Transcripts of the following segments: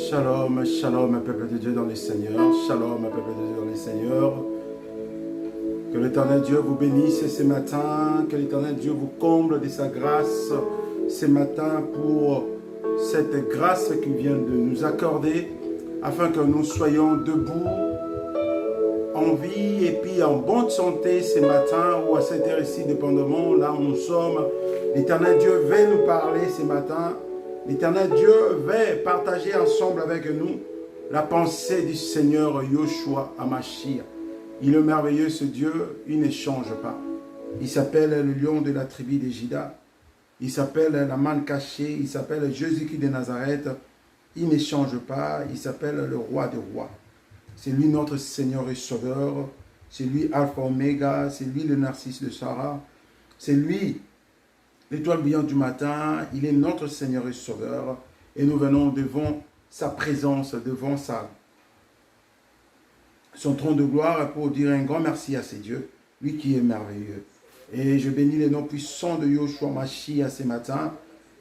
Shalom, shalom, peuple de Dieu dans les Seigneurs. Shalom, peuple de Dieu dans les Seigneurs. Que l'Éternel Dieu vous bénisse ce matin. Que l'Éternel Dieu vous comble de sa grâce ce matin pour cette grâce qu'il vient de nous accorder afin que nous soyons debout, en vie et puis en bonne santé ce matin ou à cette heure-ci, dépendamment là où nous sommes. L'Éternel Dieu veut nous parler ce matin. L'Éternel Dieu veut partager ensemble avec nous la pensée du Seigneur Yoshua Hamashiach. Il est merveilleux ce Dieu, il ne change pas. Il s'appelle le lion de la tribu de Juda. Il s'appelle la manne cachée. Il s'appelle Jésus-Christ de Nazareth. Il ne change pas. Il s'appelle le roi des rois. C'est lui notre Seigneur et Sauveur. C'est lui Alpha Oméga. C'est lui le narcisse de Sarah. C'est lui l'étoile brillante du matin. Il est notre Seigneur et Sauveur. Et nous venons devant sa présence, devant son trône de gloire pour dire un grand merci à ce Dieu, lui qui est merveilleux. Et je bénis les noms puissants de Yoshua Mashiach ce matin.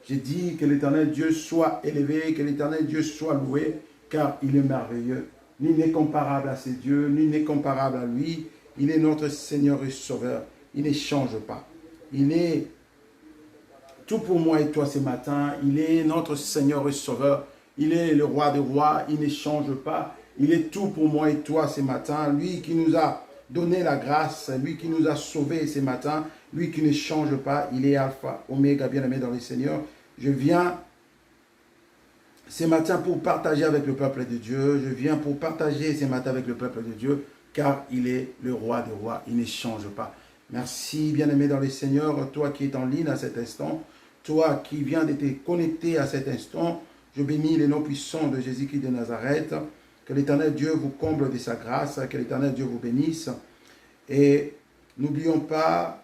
Je dis que l'Éternel Dieu soit élevé, que l'Éternel Dieu soit loué, car il est merveilleux. Nul n'est comparable à ce Dieu, nul n'est comparable à lui. Il est notre Seigneur et Sauveur. Il ne change pas. Il est tout pour moi et toi ce matin. Il est notre Seigneur et Sauveur. Il est le roi des rois. Il ne change pas. Il est tout pour moi et toi ce matin. Lui qui nous a donné la grâce, lui qui nous a sauvés ce matin, lui qui ne change pas. Il est Alpha, Oméga, bien-aimé dans les Seigneurs. Je viens ce matin pour partager avec le peuple de Dieu. Je viens pour partager ce matin avec le peuple de Dieu, car il est le roi des rois. Il ne change pas. Merci, bien-aimé dans les Seigneurs, toi qui es en ligne à cet instant, toi qui viens de te connecter à cet instant. Je bénis les noms puissants de Jésus-Christ de Nazareth. Que l'Éternel Dieu vous comble de sa grâce, que l'Éternel Dieu vous bénisse. Et n'oublions pas,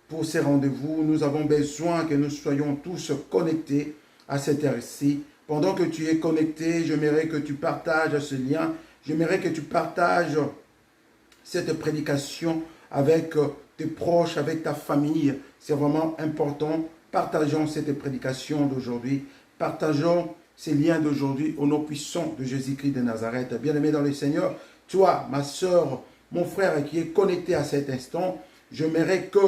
pour ces rendez-vous, nous avons besoin que nous soyons tous connectés à cette heure-ci. Pendant que tu es connecté, j'aimerais que tu partages ce lien. J'aimerais que tu partages cette prédication avec tes proches, avec ta famille. C'est vraiment important. Partageons cette prédication d'aujourd'hui. Partageons ces liens d'aujourd'hui au nom puissant de Jésus-Christ de Nazareth. Bien-aimé dans le Seigneur, toi, ma soeur, mon frère qui est connecté à cet instant, j'aimerais que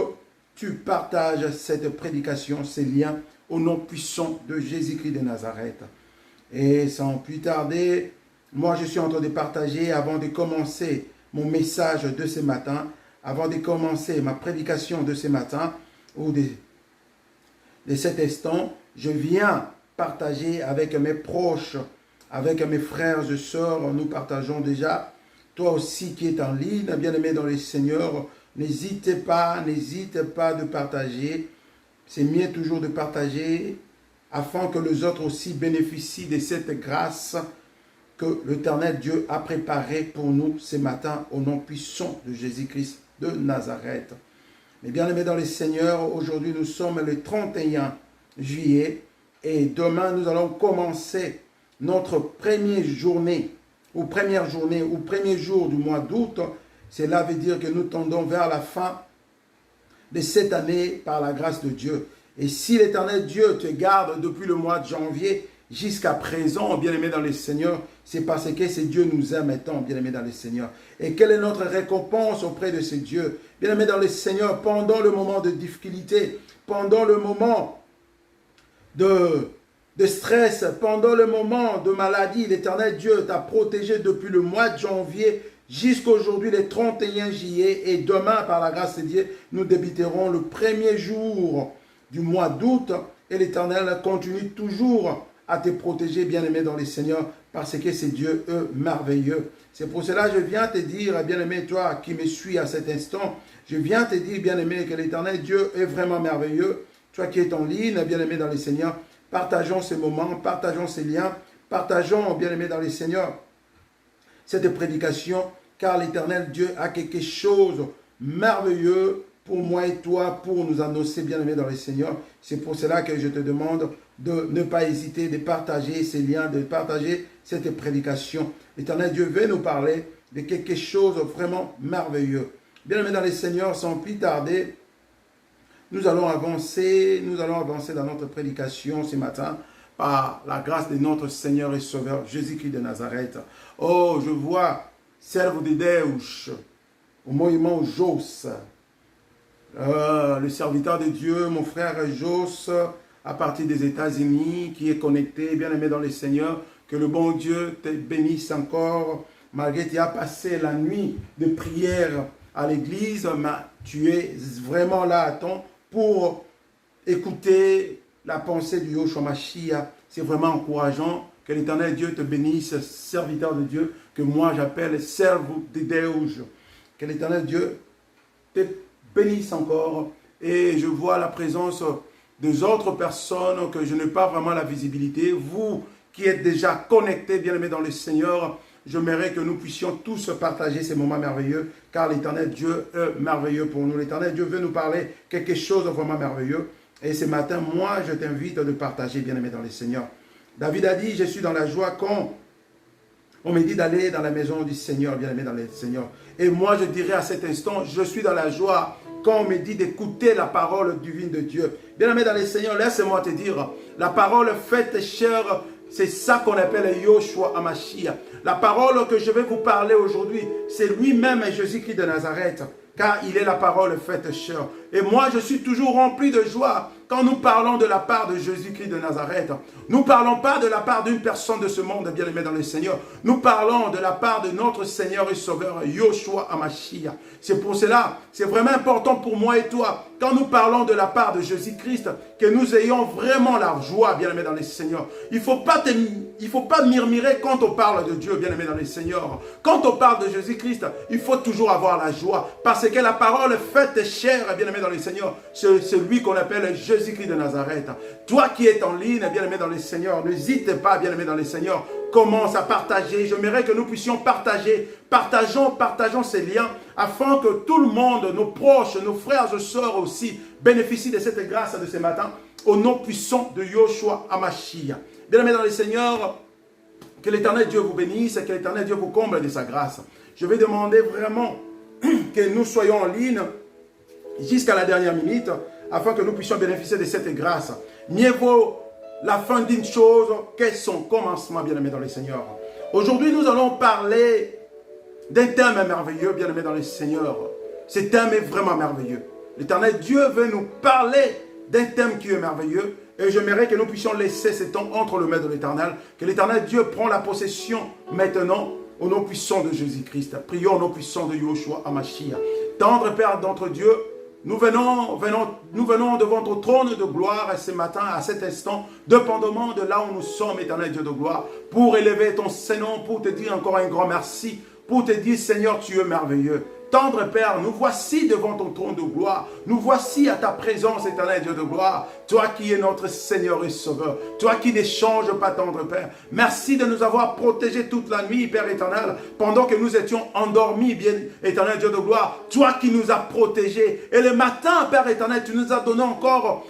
tu partages cette prédication, ces liens au nom puissant de Jésus-Christ de Nazareth. Et sans plus tarder, moi je suis en train de partager avant de commencer mon message de ce matin, avant de commencer ma prédication de ce matin ou de cet instant, je viens partager avec mes proches, avec mes frères et sœurs. Nous partageons déjà. Toi aussi qui es en ligne, bien-aimé dans le Seigneur, n'hésite pas de partager. C'est mieux toujours de partager afin que les autres aussi bénéficient de cette grâce que l'Éternel Dieu a préparée pour nous ce matin au nom puissant de Jésus-Christ de Nazareth. Mais bien-aimé dans le Seigneur, aujourd'hui nous sommes le 31 juillet. Et demain, nous allons commencer notre première journée ou premier jour du mois d'août. Cela veut dire que nous tendons vers la fin de cette année par la grâce de Dieu. Et si l'Éternel Dieu te garde depuis le mois de janvier jusqu'à présent, bien-aimé dans le Seigneur, c'est parce que ce Dieu nous aime tant, bien-aimé dans le Seigneur. Et quelle est notre récompense auprès de ce Dieu? Bien-aimé dans le Seigneur, pendant le moment de difficulté, pendant le moment de stress, pendant le moment de maladie, l'Éternel Dieu t'a protégé depuis le mois de janvier jusqu'à aujourd'hui, le 31 juillet. Et demain, par la grâce de Dieu, nous débuterons le premier jour du mois d'août. Et l'Éternel continue toujours à te protéger, bien-aimé dans le Seigneur, parce que c'est Dieu merveilleux. C'est pour cela que je viens te dire, bien-aimé, toi qui me suis à cet instant, je viens te dire, bien-aimé, que l'Éternel Dieu est vraiment merveilleux. Toi qui es en ligne, bien-aimé dans le Seigneur, partageons ces moments, partageons ces liens, partageons, bien-aimé dans le Seigneur, cette prédication, car l'Éternel Dieu a quelque chose de merveilleux pour moi et toi, pour nous annoncer, bien-aimé dans le Seigneur. C'est pour cela que je te demande de ne pas hésiter de partager ces liens, de partager cette prédication. L'Éternel Dieu veut nous parler de quelque chose de vraiment merveilleux. Bien-aimé dans le Seigneur, sans plus tarder, nous allons avancer dans notre prédication ce matin par la grâce de notre Seigneur et Sauveur Jésus-Christ de Nazareth. Oh, je vois, servo de Deus, au monument Jos, le serviteur de Dieu, mon frère Jos, à partir des États-Unis, qui est connecté, bien aimé dans le Seigneur. Que le bon Dieu te bénisse encore, malgré que tu as passé la nuit de prière à l'église, mais tu es vraiment là à temps pour écouter la pensée du Yoshua Mashiach. C'est vraiment encourageant. Que l'Éternel Dieu te bénisse, serviteur de Dieu, que moi j'appelle servo de Deus. Que l'Éternel Dieu te bénisse encore. Et je vois la présence des autres personnes que je n'ai pas vraiment la visibilité. Vous qui êtes déjà connectés, bien-aimés dans le Seigneur, j'aimerais que nous puissions tous partager ces moments merveilleux, car l'Éternel Dieu est merveilleux pour nous. L'Éternel Dieu veut nous parler quelque chose de vraiment merveilleux. Et ce matin, moi, je t'invite de partager, bien-aimé dans le Seigneur. David a dit, je suis dans la joie quand on me dit d'aller dans la maison du Seigneur, bien-aimé dans le Seigneur. Et moi, je dirais à cet instant, je suis dans la joie quand on me dit d'écouter la parole divine de Dieu. Bien-aimé dans le Seigneur, laisse-moi te dire, la parole faite chère, c'est ça qu'on appelle Yoshua Hamashiach. La parole que je vais vous parler aujourd'hui, c'est lui-même Jésus-Christ de Nazareth, car il est la parole faite chère. Et moi, je suis toujours rempli de joie quand nous parlons de la part de Jésus-Christ de Nazareth. Nous ne parlons pas de la part d'une personne de ce monde, bien-aimé dans le Seigneur. Nous parlons de la part de notre Seigneur et Sauveur, Yoshua Hamashiach. C'est pour cela, c'est vraiment important pour moi et toi, quand nous parlons de la part de Jésus-Christ, que nous ayons vraiment la joie, bien-aimé dans le Seigneur. Il ne faut pas murmurer quand on parle de Dieu, bien-aimé dans le Seigneur. Quand on parle de Jésus-Christ, il faut toujours avoir la joie, parce que la parole faite chère, bien-aimé dans le Seigneur, c'est celui qu'on appelle Jésus-Christ de Nazareth. Toi qui es en ligne, bien-aimé dans le Seigneur, n'hésite pas, bien-aimé dans le Seigneur, commence à partager. J'aimerais que nous puissions partager. Partageons ces liens afin que tout le monde, nos proches, nos frères et sœurs aussi, bénéficient de cette grâce de ce matin au nom puissant de Yoshua Hamashiach. Bien-aimé dans le Seigneur, que l'Éternel Dieu vous bénisse et que l'Éternel Dieu vous comble de sa grâce. Je vais demander vraiment que nous soyons en ligne jusqu'à la dernière minute afin que nous puissions bénéficier de cette grâce. Mieux vaut la fin d'une chose que son commencement, bien-aimé dans le Seigneur. Aujourd'hui, nous allons parler d'un thème merveilleux, bien-aimé dans le Seigneur. Ce thème est vraiment merveilleux. L'Éternel Dieu veut nous parler d'un thème qui est merveilleux. Et j'aimerais que nous puissions laisser ce temps entre les mains de l'Éternel. Que l'Éternel Dieu prend la possession maintenant au nom puissant de Jésus-Christ. Prions au nom puissant de Yoshua Hamashiach. Tendre Père d'entre Dieu, nous venons devant ton trône de gloire ce matin, à cet instant, dépendamment de là où nous sommes, éternel Dieu de gloire, pour élever ton Seigneur, pour te dire encore un grand merci, pour te dire, Seigneur, tu es merveilleux. Tendre Père, nous voici devant ton trône de gloire. Nous voici à ta présence, éternel Dieu de gloire. Toi qui es notre Seigneur et Sauveur. Toi qui ne changes pas, tendre Père. Merci de nous avoir protégés toute la nuit, Père éternel, pendant que nous étions endormis, bien éternel Dieu de gloire. Toi qui nous as protégés. Et le matin, Père éternel, tu nous as donné encore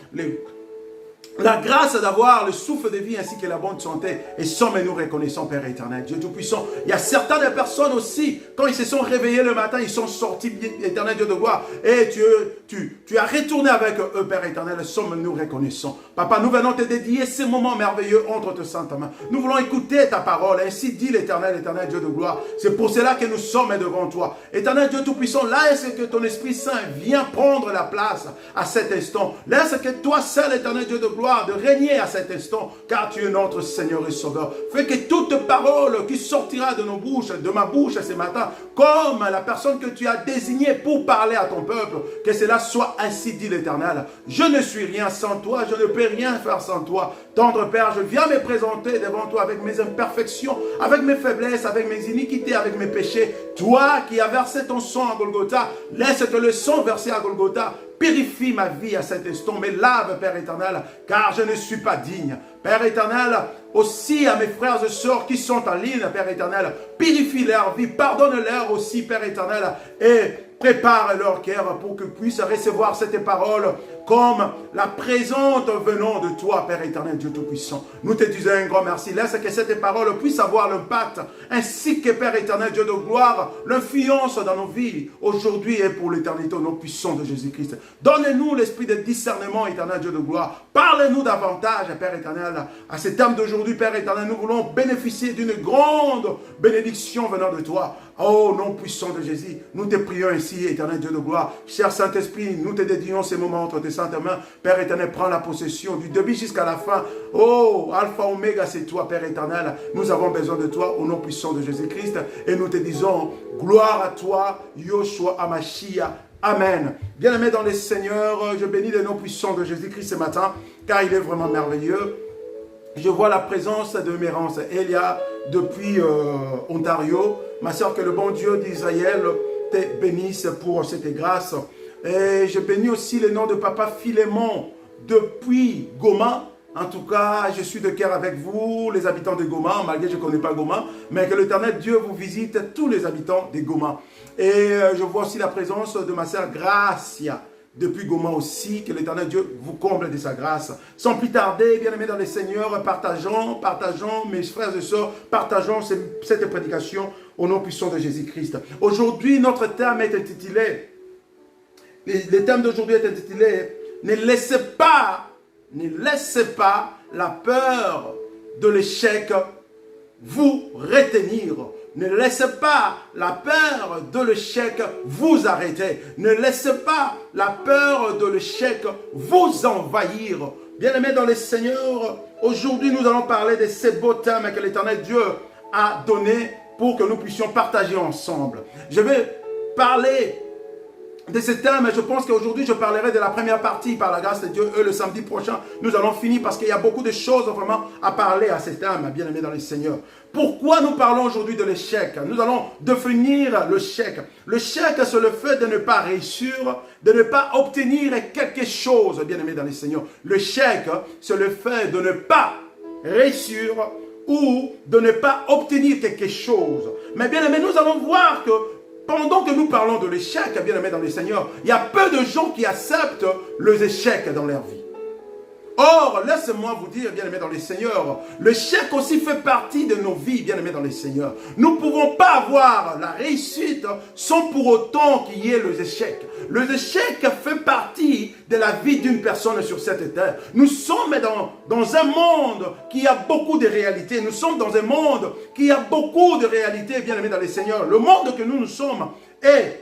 la grâce d'avoir le souffle de vie ainsi que la bonne santé. Et sommes nous reconnaissons, Père éternel, Dieu Tout-Puissant. Il y a certaines personnes aussi, quand ils se sont réveillés le matin, ils sont sortis, éternel Dieu de gloire. Et tu as retourné avec eux, Père éternel. Sommes nous reconnaissants. Papa, nous venons te dédier ces moments merveilleux entre tes saintes mains. Nous voulons écouter ta parole. Ainsi dit l'Éternel, éternel Dieu de gloire. C'est pour cela que nous sommes devant toi. Éternel Dieu Tout-Puissant, laisse que ton Esprit Saint vienne prendre la place à cet instant. Laisse que toi seul, éternel Dieu de gloire, de régner à cet instant, car tu es notre Seigneur et Sauveur. Fais que toute parole qui sortira de nos bouches, de ma bouche ce matin, comme la personne que tu as désignée pour parler à ton peuple, que cela soit ainsi dit l'Éternel. Je ne suis rien sans toi, je ne peux rien faire sans toi. Tendre Père, je viens me présenter devant toi avec mes imperfections, avec mes faiblesses, avec mes iniquités, avec mes péchés. Toi qui as versé ton sang à Golgotha, laisse que le sang versé à Golgotha purifie ma vie à cet instant, me lave, Père éternel, car je ne suis pas digne. Père éternel, aussi à mes frères et sœurs qui sont en ligne, Père éternel, purifie leur vie, pardonne-leur aussi, Père éternel, et prépare leur cœur pour qu'ils puissent recevoir cette parole comme la présente venant de toi, Père éternel, Dieu Tout-Puissant. Nous te disons un grand merci. Laisse que cette parole puisse avoir l'impact, ainsi que, Père éternel, Dieu de gloire, l'influence dans nos vies, aujourd'hui et pour l'éternité, au nom puissant de Jésus-Christ. Donne-nous l'esprit de discernement, éternel, Dieu de gloire. Parle-nous davantage, Père éternel, à cet homme d'aujourd'hui, Père éternel. Nous voulons bénéficier d'une grande bénédiction venant de toi. Oh, nom puissant de Jésus, nous te prions ainsi, éternel Dieu de gloire. Cher Saint-Esprit, nous te dédions ces moments entre tes saintes mains. Père éternel, prends la possession du début jusqu'à la fin. Oh, Alpha, Oméga, c'est toi, Père éternel. Nous avons besoin de toi, au nom puissant de Jésus-Christ. Et nous te disons, gloire à toi, Yoshua Amashia. Amen. Bien-aimés dans les Seigneurs, je bénis le nom puissant de Jésus-Christ ce matin, car il est vraiment merveilleux. Je vois la présence de Mérance Elia depuis Ontario. Ma soeur, que le bon Dieu d'Israël te bénisse pour cette grâce. Et je bénis aussi le nom de Papa Philémon depuis Goma. En tout cas, je suis de cœur avec vous, les habitants de Goma, malgré que je ne connais pas Goma, mais que l'Éternel Dieu vous visite, tous les habitants de Goma. Et je vois aussi la présence de ma soeur Gracia, depuis Goma aussi, que l'Éternel Dieu vous comble de sa grâce. Sans plus tarder, bien-aimés dans les Seigneurs, partageons, mes frères et sœurs, partageons cette prédication au nom puissant de Jésus-Christ. Aujourd'hui, notre thème est intitulé, le thème d'aujourd'hui est intitulé « Ne laissez pas la peur de l'échec vous retenir. Ne laissez pas la peur de l'échec vous arrêter. Ne laissez pas la peur de l'échec vous envahir. » Bien-aimés dans les Seigneurs, aujourd'hui nous allons parler de ces beaux thèmes que l'Éternel Dieu a donnés pour que nous puissions partager ensemble. Je vais parler de ce thème, je pense qu'aujourd'hui je parlerai de la première partie par la grâce de Dieu. Et le samedi prochain, nous allons finir parce qu'il y a beaucoup de choses vraiment à parler à ce thème, bien aimé dans le Seigneur. Pourquoi nous parlons aujourd'hui de l'échec? Nous allons définir l'échec. L'échec, c'est le fait de ne pas réussir, de ne pas obtenir quelque chose, bien aimé dans le Seigneur. L'échec, c'est le fait de ne pas réussir ou de ne pas obtenir quelque chose. Mais bien aimé, nous allons voir que pendant que nous parlons de l'échec, bien aimé dans le Seigneur, il y a peu de gens qui acceptent les échecs dans leur vie. Or, laissez-moi vous dire, bien aimé dans le Seigneur, l'échec aussi fait partie de nos vies, bien aimé dans le Seigneur. Nous ne pouvons pas avoir la réussite sans pour autant qu'il y ait les échecs. Les échecs fait partie de la vie d'une personne sur cette terre. Nous sommes dans un monde qui a beaucoup de réalités. Nous sommes dans un monde qui a beaucoup de réalités, bien aimé dans le Seigneur. Le monde que nous sommes est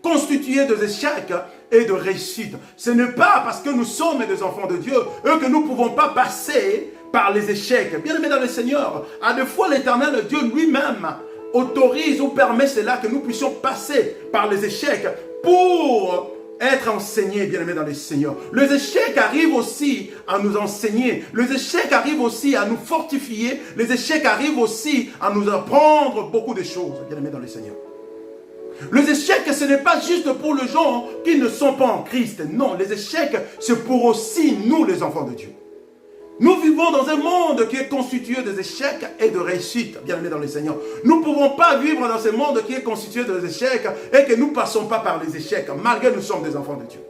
constitué d'échecs et de réussite. Ce n'est pas parce que nous sommes des enfants de Dieu que nous ne pouvons pas passer par les échecs. Bien aimé dans le Seigneur, à des fois l'Éternel Dieu lui-même autorise ou permet cela que nous puissions passer par les échecs pour être enseignés, bien aimé dans le Seigneur. Les échecs arrivent aussi à nous enseigner. Les échecs arrivent aussi à nous fortifier. Les échecs arrivent aussi à nous apprendre beaucoup de choses, bien aimé dans le Seigneur. Les échecs, ce n'est pas juste pour les gens qui ne sont pas en Christ. Non, les échecs, c'est pour aussi nous, les enfants de Dieu. Nous vivons dans un monde qui est constitué des échecs et de réussites, bien aimés dans le Seigneur. Nous ne pouvons pas vivre dans ce monde qui est constitué des échecs et que nous ne passons pas par les échecs, malgré que nous sommes des enfants de Dieu.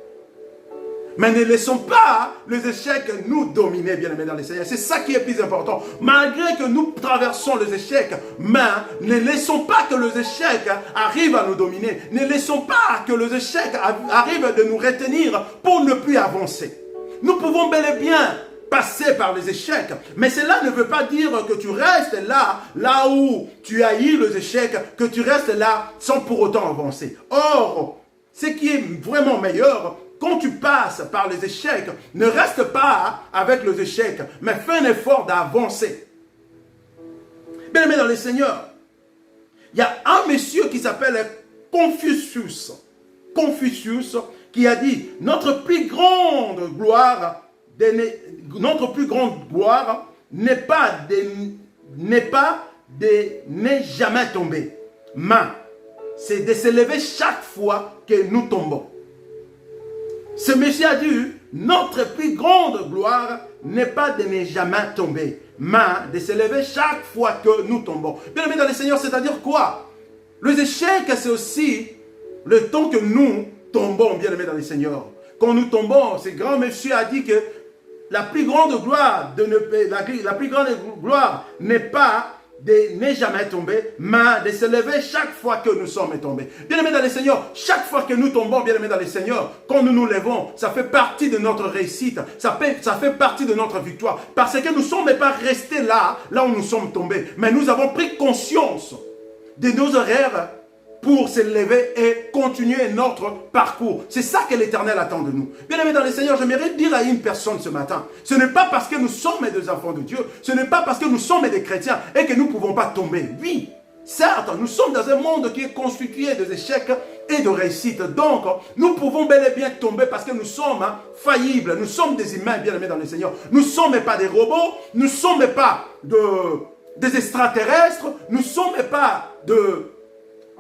Mais ne laissons pas les échecs nous dominer, bien aimés dans le Seigneur. C'est ça qui est plus important. Malgré que nous traversons les échecs, mais ne laissons pas que les échecs arrivent à nous dominer. Ne laissons pas que les échecs arrivent de nous retenir pour ne plus avancer. Nous pouvons bel et bien passer par les échecs, mais cela ne veut pas dire que tu restes là où tu as eu les échecs, que tu restes là sans pour autant avancer. Or, ce qui est vraiment meilleur, quand tu passes par les échecs, ne reste pas avec les échecs, mais fais un effort d'avancer. Bien aimé dans le Seigneur, il y a un monsieur qui s'appelle Confucius. Confucius qui a dit, notre plus grande gloire n'est pas de ne jamais tomber, mais c'est de se lever chaque fois que nous tombons. Ce monsieur a dit, notre plus grande gloire n'est pas de ne jamais tomber, mais de se lever chaque fois que nous tombons. Bien aimé dans le Seigneur, c'est-à-dire quoi? Les échecs, c'est aussi le temps que nous tombons, bien aimé dans le Seigneur. quand nous tombons, ce grand monsieur a dit que la plus grande gloire, la plus grande gloire n'est jamais tomber, mais de se lever chaque fois que nous sommes tombés. Bien-aimés dans le Seigneur, chaque fois que nous tombons, bien-aimés dans le Seigneur, quand nous nous levons, ça fait partie de notre réussite, ça fait partie de notre victoire, parce que nous ne sommes pas restés là où nous sommes tombés, mais nous avons pris conscience de nos erreurs pour se lever et continuer notre parcours. C'est ça que l'Éternel attend de nous. Bien-aimés dans le Seigneur, j'aimerais dire à une personne ce matin, ce n'est pas parce que nous sommes des enfants de Dieu, ce n'est pas parce que nous sommes des chrétiens et que nous ne pouvons pas tomber. Oui, certes, nous sommes dans un monde qui est constitué d'échecs et de réussites. Donc, nous pouvons bel et bien tomber parce que nous sommes faillibles. Nous sommes des humains, bien-aimés dans le Seigneur. Nous ne sommes pas des robots, nous ne sommes pas des extraterrestres, nous ne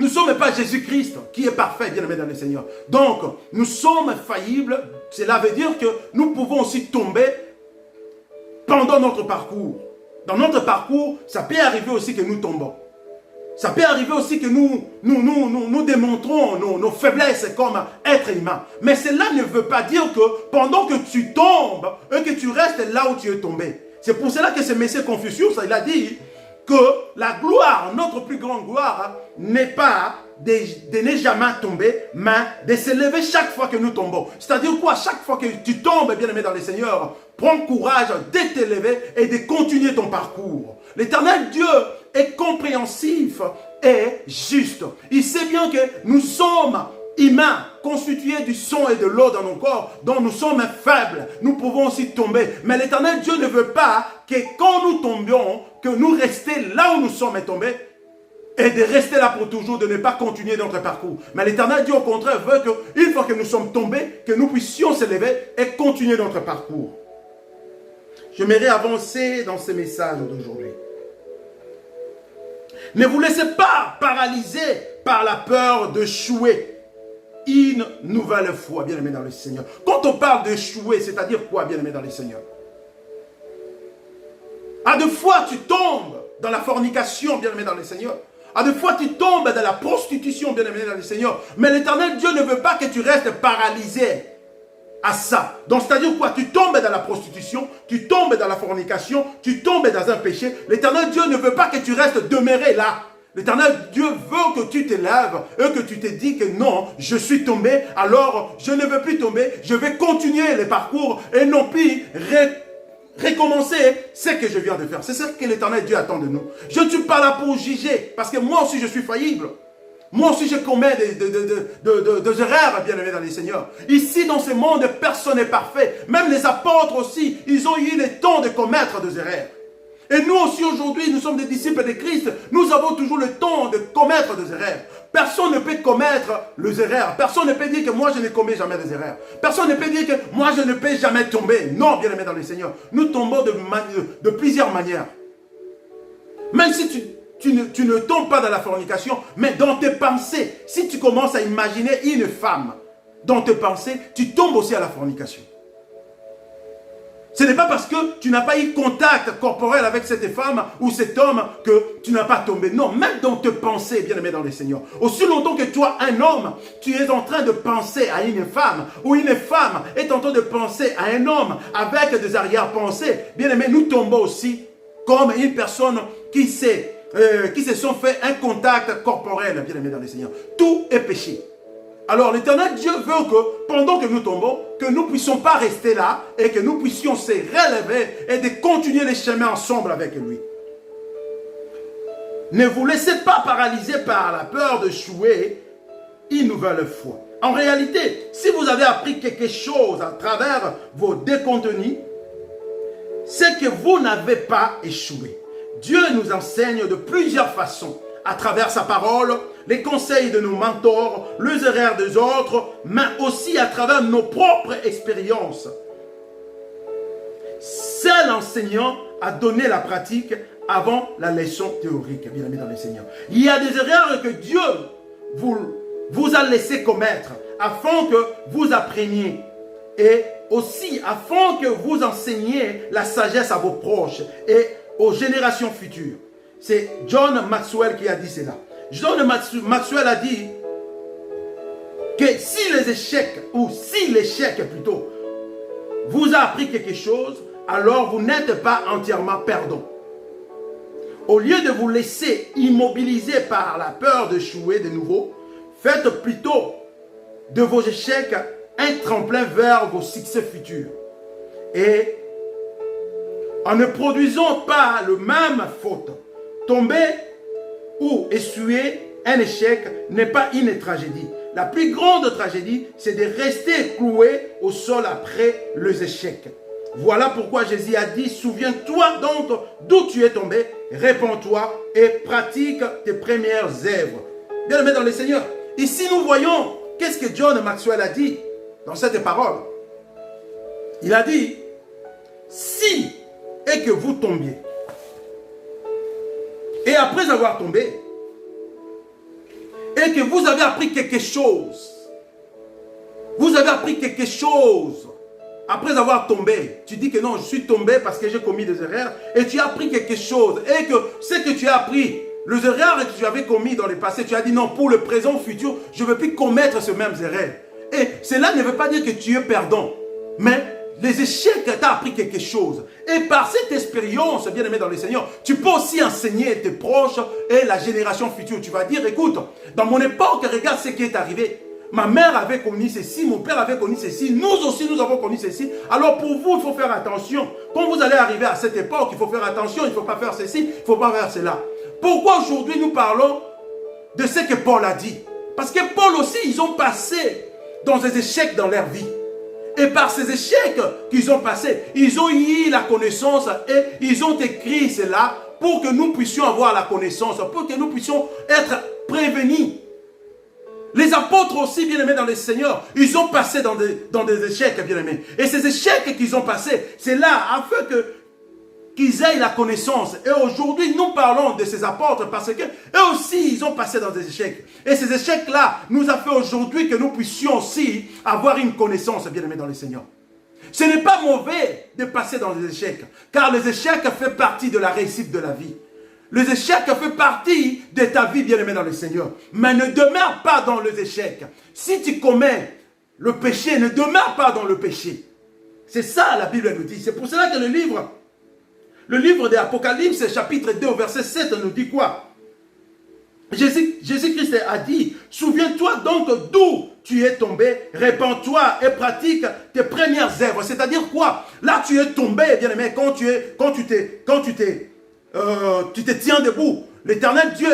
sommes pas Jésus-Christ qui est parfait, bien-aimé dans le Seigneur. Donc, nous sommes faillibles. Cela veut dire que nous pouvons aussi tomber pendant notre parcours. Dans notre parcours, ça peut arriver aussi que nous tombons. Ça peut arriver aussi que nous démontrons nos faiblesses comme êtres humains. Mais cela ne veut pas dire que pendant que tu tombes, et que tu restes là où tu es tombé. C'est pour cela que ce Messie Confucius, il a dit que la gloire, notre plus grande gloire, n'est pas de ne jamais tomber, mais de se lever chaque fois que nous tombons. C'est-à-dire quoi? Chaque fois que tu tombes, bien-aimé dans le Seigneur, prends courage de te lever et de continuer ton parcours. L'Éternel Dieu est compréhensif et juste. Il sait bien que nous sommes humains, constitués du sang et de l'eau dans nos corps, dont nous sommes faibles. Nous pouvons aussi tomber. Mais l'Éternel Dieu ne veut pas que quand nous tombions, que nous restions là où nous sommes tombés, et de rester là pour toujours, de ne pas continuer notre parcours. Mais l'Éternel Dieu, au contraire, veut qu'une fois que nous sommes tombés, que nous puissions se lever et continuer notre parcours. J'aimerais avancer dans ce message d'aujourd'hui. Ne vous laissez pas paralyser par la peur d'échouer une nouvelle fois, bien-aimé dans le Seigneur. Quand on parle d'échouer, c'est-à-dire quoi, bien-aimé dans le Seigneur? À deux fois, tu tombes dans la fornication, bien-aimé dans le Seigneur. À deux fois, tu tombes dans la prostitution, bien-aimé dans le Seigneur. Mais l'Éternel Dieu ne veut pas que tu restes paralysé à ça. Donc, c'est-à-dire quoi? Tu tombes dans la prostitution, tu tombes dans la fornication, tu tombes dans un péché. L'Éternel Dieu ne veut pas que tu restes demeuré là. L'Éternel Dieu veut que tu te lèves et que tu te dis que non, je suis tombé, alors je ne veux plus tomber, je vais continuer le parcours et non plus recommencer ce que je viens de faire. C'est ce que l'Éternel Dieu attend de nous. Je ne suis pas là pour juger, parce que moi aussi je suis faillible. Moi aussi je commets des erreurs, bien-aimés dans les Seigneurs. Ici dans ce monde, personne n'est parfait. Même les apôtres aussi, ils ont eu le temps de commettre des erreurs. Et nous aussi aujourd'hui, nous sommes des disciples de Christ. Nous avons toujours le temps de commettre des erreurs. Personne ne peut commettre les erreurs. Personne ne peut dire que moi je ne commets jamais des erreurs. Personne ne peut dire que moi je ne peux jamais tomber. Non, bien-aimés dans le Seigneur. Nous tombons de plusieurs manières. Même si tu ne tombes pas dans la fornication, mais dans tes pensées, si tu commences à imaginer une femme, dans tes pensées, tu tombes aussi à la fornication. Ce n'est pas parce que tu n'as pas eu contact corporel avec cette femme ou cet homme que tu n'as pas tombé. Non, même dans tes pensées, bien-aimé dans le Seigneur. Aussi longtemps que toi, un homme, tu es en train de penser à une femme, ou une femme est en train de penser à un homme avec des arrière-pensées, bien-aimé, nous tombons aussi comme une personne qui se sont fait un contact corporel, bien-aimé dans le Seigneur. Tout est péché. Alors l'Éternel Dieu veut que pendant que nous tombons, que nous ne puissions pas rester là et que nous puissions se relever et de continuer les chemins ensemble avec lui. Ne vous laissez pas paralyser par la peur d'échouer une nouvelle fois. En réalité, si vous avez appris quelque chose à travers vos décontenus, c'est que vous n'avez pas échoué. Dieu nous enseigne de plusieurs façons, à travers sa parole, les conseils de nos mentors, les erreurs des autres, mais aussi à travers nos propres expériences. Seul enseignant a donné la pratique avant la leçon théorique, bien aimé dans le Seigneur. Il y a des erreurs que Dieu vous a laissé commettre afin que vous appreniez et aussi afin que vous enseigniez la sagesse à vos proches et aux générations futures. C'est John Maxwell qui a dit cela. John Maxwell a dit que si les les échecs, ou si l'échec plutôt, vous a appris quelque chose, alors vous n'êtes pas entièrement perdant. Au lieu de vous laisser immobiliser par la peur d'échouer de nouveau, faites plutôt de vos échecs un tremplin vers vos succès futurs. Et en ne produisant pas le même faute, tomber ou essuyer un échec n'est pas une tragédie. La plus grande tragédie, c'est de rester cloué au sol après les échecs. Voilà pourquoi Jésus a dit, souviens-toi donc d'où tu es tombé, répands-toi et pratique tes premières œuvres. Bien-aimés dans le Seigneur, ici nous voyons qu'est-ce que John Maxwell a dit dans cette parole. Il a dit, si et que vous tombiez, et après avoir tombé, et que vous avez appris quelque chose, vous avez appris quelque chose, après avoir tombé, tu dis que non, je suis tombé parce que j'ai commis des erreurs, et tu as appris quelque chose, et que ce que tu as appris, les erreurs que tu avais commis dans le passé, tu as dit non, pour le présent, futur, je ne veux plus commettre ces mêmes erreurs. Et cela ne veut pas dire que tu es perdant, mais les échecs t'ont appris quelque chose. Et par cette expérience, bien aimé dans le Seigneur, tu peux aussi enseigner tes proches et la génération future. Tu vas dire, écoute, dans mon époque, regarde ce qui est arrivé. Ma mère avait connu ceci, mon père avait connu ceci, nous aussi nous avons connu ceci. Alors pour vous, il faut faire attention. Quand vous allez arriver à cette époque, il faut faire attention, il ne faut pas faire ceci, il ne faut pas faire cela. Pourquoi aujourd'hui nous parlons de ce que Paul a dit? Parce que Paul aussi, ils ont passé dans des échecs dans leur vie. Et par ces échecs qu'ils ont passés, ils ont eu la connaissance et ils ont écrit cela pour que nous puissions avoir la connaissance, pour que nous puissions être prévenus. Les apôtres aussi, bien-aimés dans le Seigneur, ils ont passé dans des échecs, bien-aimés. Et ces échecs qu'ils ont passés, c'est là afin qu'ils aient la connaissance. Et aujourd'hui, nous parlons de ces apôtres parce qu'eux aussi, ils ont passé dans des échecs. Et ces échecs-là nous a fait aujourd'hui que nous puissions aussi avoir une connaissance, bien-aimés dans le Seigneur. Ce n'est pas mauvais de passer dans des échecs, car les échecs font partie de la réussite de la vie. Les échecs font partie de ta vie, bien-aimé dans le Seigneur. Mais ne demeure pas dans les échecs. Si tu commets le péché, ne demeure pas dans le péché. C'est ça la Bible nous dit. C'est pour cela que le livre de l'Apocalypse, chapitre 2, verset 7, nous dit quoi? Jésus-Christ a dit, souviens-toi donc d'où tu es tombé, répands-toi et pratique tes premières œuvres. C'est-à-dire quoi? Là, tu es tombé, bien-aimé, quand tu te tiens debout. L'Éternel Dieu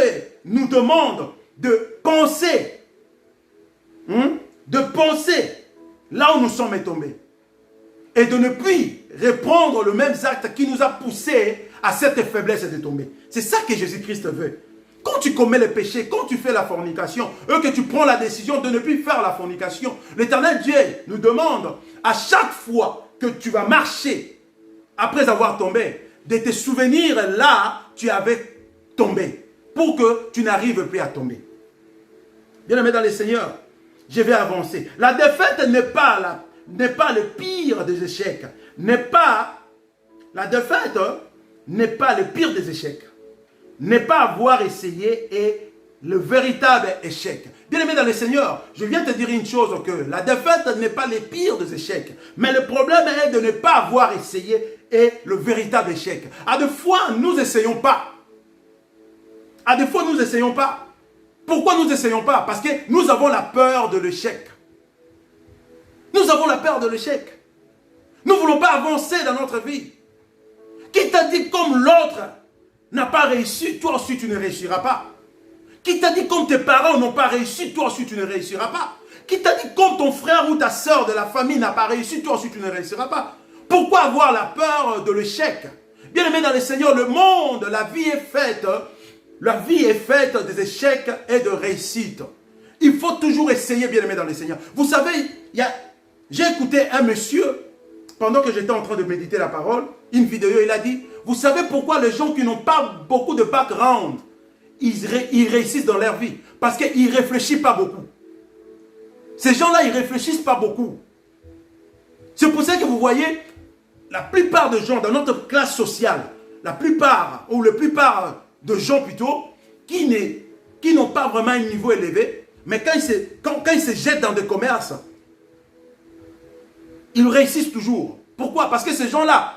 nous demande de penser, là où nous sommes tombés. Et de ne plus reprendre le même acte qui nous a poussé à cette faiblesse de tomber. C'est ça que Jésus-Christ veut. Quand tu commets le péché, quand tu fais la fornication, que tu prends la décision de ne plus faire la fornication, l'Éternel Dieu nous demande à chaque fois que tu vas marcher après avoir tombé, de te souvenir là tu avais tombé, pour que tu n'arrives plus à tomber. Bien-aimé dans le Seigneur, je vais avancer. La défaite n'est pas le pire des échecs. La défaite n'est pas le pire des échecs. N'est pas avoir essayé et le véritable échec. Bien-aimé dans le Seigneur, je viens te dire une chose, que la défaite n'est pas le pire des échecs. Mais le problème est de ne pas avoir essayé et le véritable échec. À des fois, nous n'essayons pas. Pourquoi nous n'essayons pas? Parce que nous avons la peur de l'échec. Nous avons la peur de l'échec. Nous ne voulons pas avancer dans notre vie. Qui t'a dit comme l'autre n'a pas réussi, toi aussi tu ne réussiras pas? Qui t'a dit comme tes parents n'ont pas réussi, toi aussi tu ne réussiras pas? Qui t'a dit comme ton frère ou ta soeur de la famille n'a pas réussi, toi aussi tu ne réussiras pas? Pourquoi avoir la peur de l'échec? Bien-aimé dans le Seigneur, le monde, la vie est faite des échecs et de réussites. Il faut toujours essayer, bien-aimé dans le Seigneur. Vous savez, j'ai écouté un monsieur, pendant que j'étais en train de méditer la parole, une vidéo, il a dit, vous savez pourquoi les gens qui n'ont pas beaucoup de background, ils réussissent dans leur vie? Parce qu'ils ne réfléchissent pas beaucoup. Ces gens-là, ils ne réfléchissent pas beaucoup. C'est pour ça que vous voyez, la plupart des gens dans notre classe sociale, la plupart de gens plutôt, qui n'ont pas vraiment un niveau élevé, Mais quand ils se jettent dans des commerces, ils réussissent toujours. Pourquoi? Parce que ces gens-là,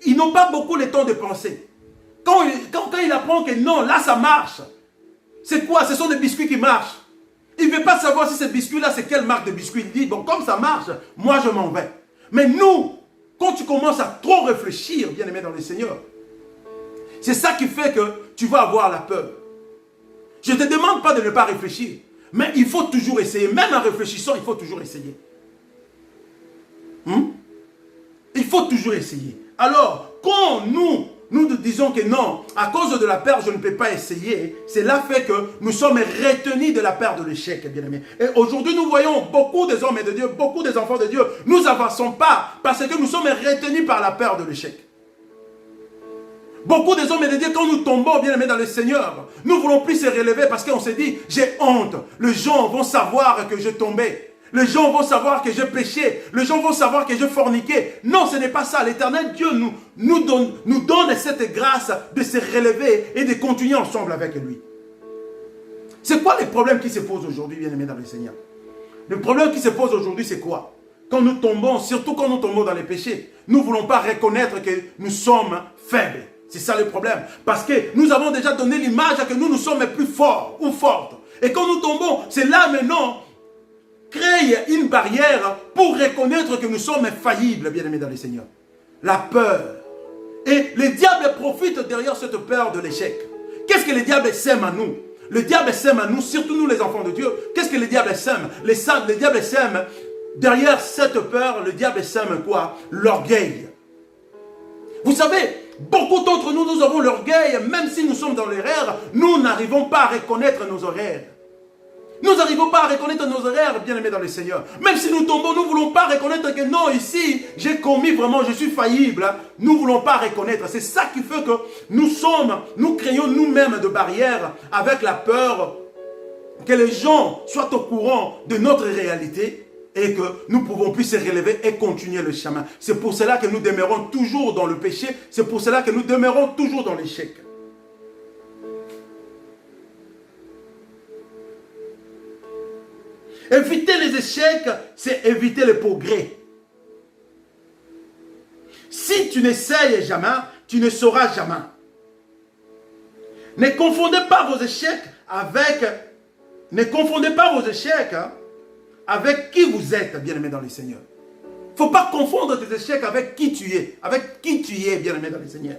ils n'ont pas beaucoup le temps de penser. Quand il apprend que non, là ça marche, c'est quoi? Ce sont des biscuits qui marchent. Il ne veut pas savoir si ces biscuits-là, c'est quelle marque de biscuits. Il dit, bon, comme ça marche, moi je m'en vais. Mais nous, quand tu commences à trop réfléchir, bien aimé dans le Seigneur, c'est ça qui fait que tu vas avoir la peur. Je ne te demande pas de ne pas réfléchir, mais il faut toujours essayer. Même en réfléchissant, il faut toujours essayer. Il faut toujours essayer. Alors, quand nous disons que non, à cause de la peur, je ne peux pas essayer, c'est là fait que nous sommes retenus de la peur de l'échec, bien aimé. Et aujourd'hui, nous voyons beaucoup des hommes de Dieu, beaucoup des enfants de Dieu, nous n'avançons pas parce que nous sommes retenus par la peur de l'échec. Beaucoup des hommes et de Dieu, quand nous tombons, bien aimés dans le Seigneur, nous ne voulons plus se relever parce qu'on s'est dit, j'ai honte. Les gens vont savoir que j'ai tombé. Les gens vont savoir que j'ai péché. Les gens vont savoir que j'ai forniqué. Non, ce n'est pas ça. L'Éternel Dieu nous donne cette grâce de se relever et de continuer ensemble avec lui. C'est quoi les problèmes qui se posent aujourd'hui, bien aimés dans le Seigneur? Le problème qui se pose aujourd'hui, c'est quoi? Quand nous tombons, surtout quand nous tombons dans les péchés, nous ne voulons pas reconnaître que nous sommes faibles. C'est ça le problème. Parce que nous avons déjà donné l'image que nous sommes plus forts ou fortes. Et quand nous tombons, c'est là maintenant, créer une barrière pour reconnaître que nous sommes faillibles, bien aimés dans le Seigneur. La peur. Et le diable profite derrière cette peur de l'échec. Qu'est-ce que le diable sème à nous? Le diable sème à nous, surtout nous les enfants de Dieu. Qu'est-ce que le diable sème? Le diable sème, derrière cette peur, le diable sème quoi? L'orgueil. Vous savez, beaucoup d'entre nous, nous avons l'orgueil, même si nous sommes dans l'erreur, nous n'arrivons pas à reconnaître nos erreurs. Nous n'arrivons pas à reconnaître nos erreurs, bien aimés dans le Seigneur. Même si nous tombons, nous ne voulons pas reconnaître que non, ici, j'ai commis vraiment, je suis faillible. Nous ne voulons pas reconnaître. C'est ça qui fait que nous créons nous-mêmes de barrières avec la peur que les gens soient au courant de notre réalité et que nous pouvons plus se relever et continuer le chemin. C'est pour cela que nous demeurons toujours dans le péché. C'est pour cela que nous demeurons toujours dans l'échec. Éviter les échecs, c'est éviter le progrès. Si tu n'essayes jamais, tu ne sauras jamais. Ne confondez pas vos échecs avec... Ne confondez pas vos échecs avec qui vous êtes, bien-aimé dans le Seigneur. Il ne faut pas confondre tes échecs avec qui tu es. Avec qui tu es, bien-aimé dans le Seigneur.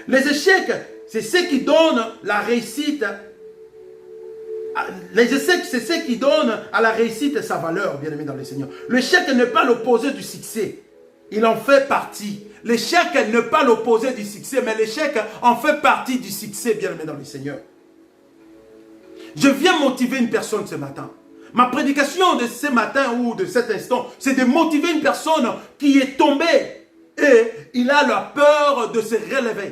Les échecs, c'est ce qui donne la réussite. Les échecs, c'est ce qui donne à la réussite sa valeur, bien-aimé dans le Seigneur. L'échec n'est pas l'opposé du succès. Il en fait partie. L'échec n'est pas l'opposé du succès, mais l'échec en fait partie du succès, bien-aimé dans le Seigneur. Je viens motiver une personne ce matin. Ma prédication de ce matin ou de cet instant, c'est de motiver une personne qui est tombée et il a la peur de se relever.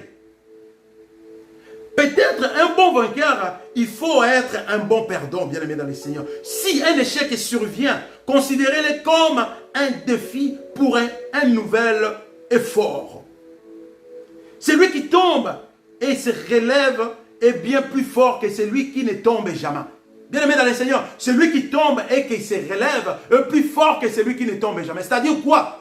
Peut-être un bon vainqueur, il faut être un bon perdant, bien aimé dans le Seigneur. Si un échec survient, considérez-le comme un défi pour un nouvel effort. Celui qui tombe et se relève est bien plus fort que celui qui ne tombe jamais. Bien aimé dans le Seigneur, celui qui tombe et qui se relève est plus fort que celui qui ne tombe jamais. C'est-à-dire quoi?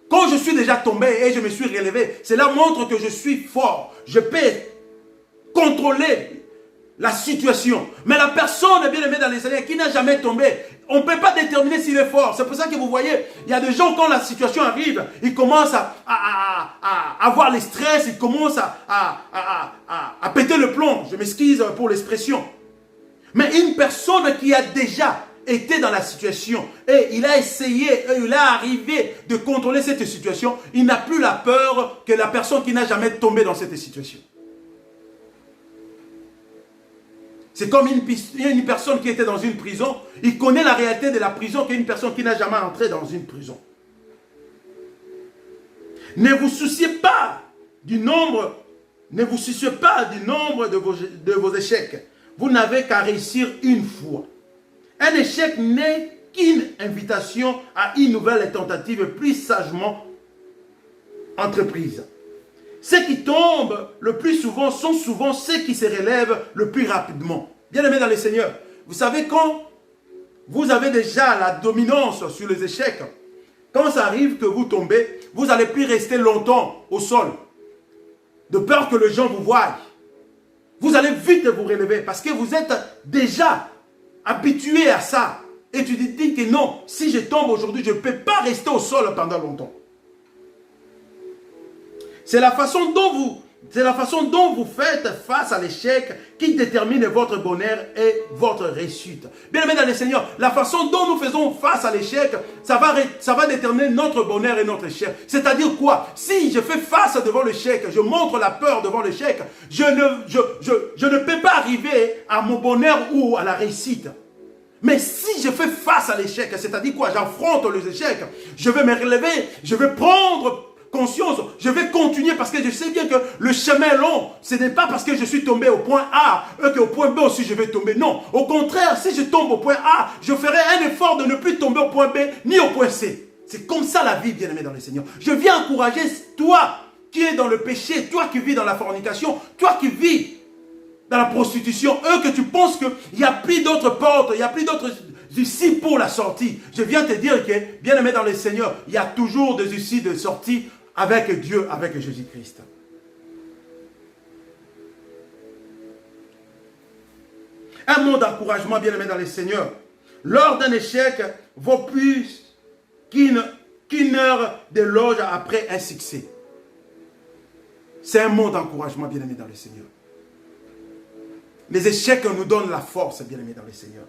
Quand je suis déjà tombé et je me suis relevé, cela montre que je suis fort. Je peux contrôler la situation. Mais la personne, bien aimée dans le Seigneur, qui n'a jamais tombé, on ne peut pas déterminer s'il est fort. C'est pour ça que vous voyez, il y a des gens, quand la situation arrive, ils commencent à avoir le stress, ils commencent à péter le plomb. Je m'excuse pour l'expression. Mais une personne qui a déjà été dans la situation et il a essayé, et il a arrivé de contrôler cette situation, il n'a plus la peur que la personne qui n'a jamais tombé dans cette situation. C'est comme une personne qui était dans une prison, il connaît la réalité de la prison qu'une personne qui n'a jamais entré dans une prison. Ne vous souciez pas du nombre, de vos échecs. Vous n'avez qu'à réussir une fois. Un échec n'est qu'une invitation à une nouvelle tentative plus sagement entreprise. Ceux qui tombent le plus souvent sont souvent ceux qui se relèvent le plus rapidement. Bien-aimés dans le Seigneur, vous savez quand vous avez déjà la dominance sur les échecs, quand ça arrive que vous tombez, vous n'allez plus rester longtemps au sol, de peur que les gens vous voient. Vous allez vite vous relever parce que vous êtes déjà habitué à ça. Et tu te dis que non, si je tombe aujourd'hui, je ne peux pas rester au sol pendant longtemps. C'est la façon dont vous faites face à l'échec qui détermine votre bonheur et votre réussite. Bien-aimés dans le Seigneur, la façon dont nous faisons face à l'échec, ça va déterminer notre bonheur et notre échec. C'est-à-dire quoi? Si je fais face devant l'échec, je montre la peur devant l'échec, je ne peux pas arriver à mon bonheur ou à la réussite. Mais si je fais face à l'échec, c'est-à-dire quoi? J'affronte les échecs, je vais me relever, je vais prendre conscience, je vais continuer parce que je sais bien que le chemin est long. Ce n'est pas parce que je suis tombé au point A qu'au point B aussi je vais tomber. Non, au contraire, si je tombe au point A, je ferai un effort de ne plus tomber au point B ni au point C. C'est comme ça la vie, bien-aimé dans le Seigneur. Je viens encourager toi qui es dans le péché, toi qui vis dans la fornication, toi qui vis dans la prostitution, eux que tu penses qu'il n'y a plus d'autres portes, il n'y a plus d'autres issues pour la sortie. Je viens te dire que, bien aimé dans le Seigneur, il y a toujours des issues de sortie avec Dieu, avec Jésus-Christ. Un mot d'encouragement, bien aimé dans le Seigneur. Lors d'un échec, vaut plus qu'une heure d'éloge après un succès. C'est un mot d'encouragement, bien aimé dans le Seigneur. Les échecs nous donnent la force, bien aimé dans le Seigneur.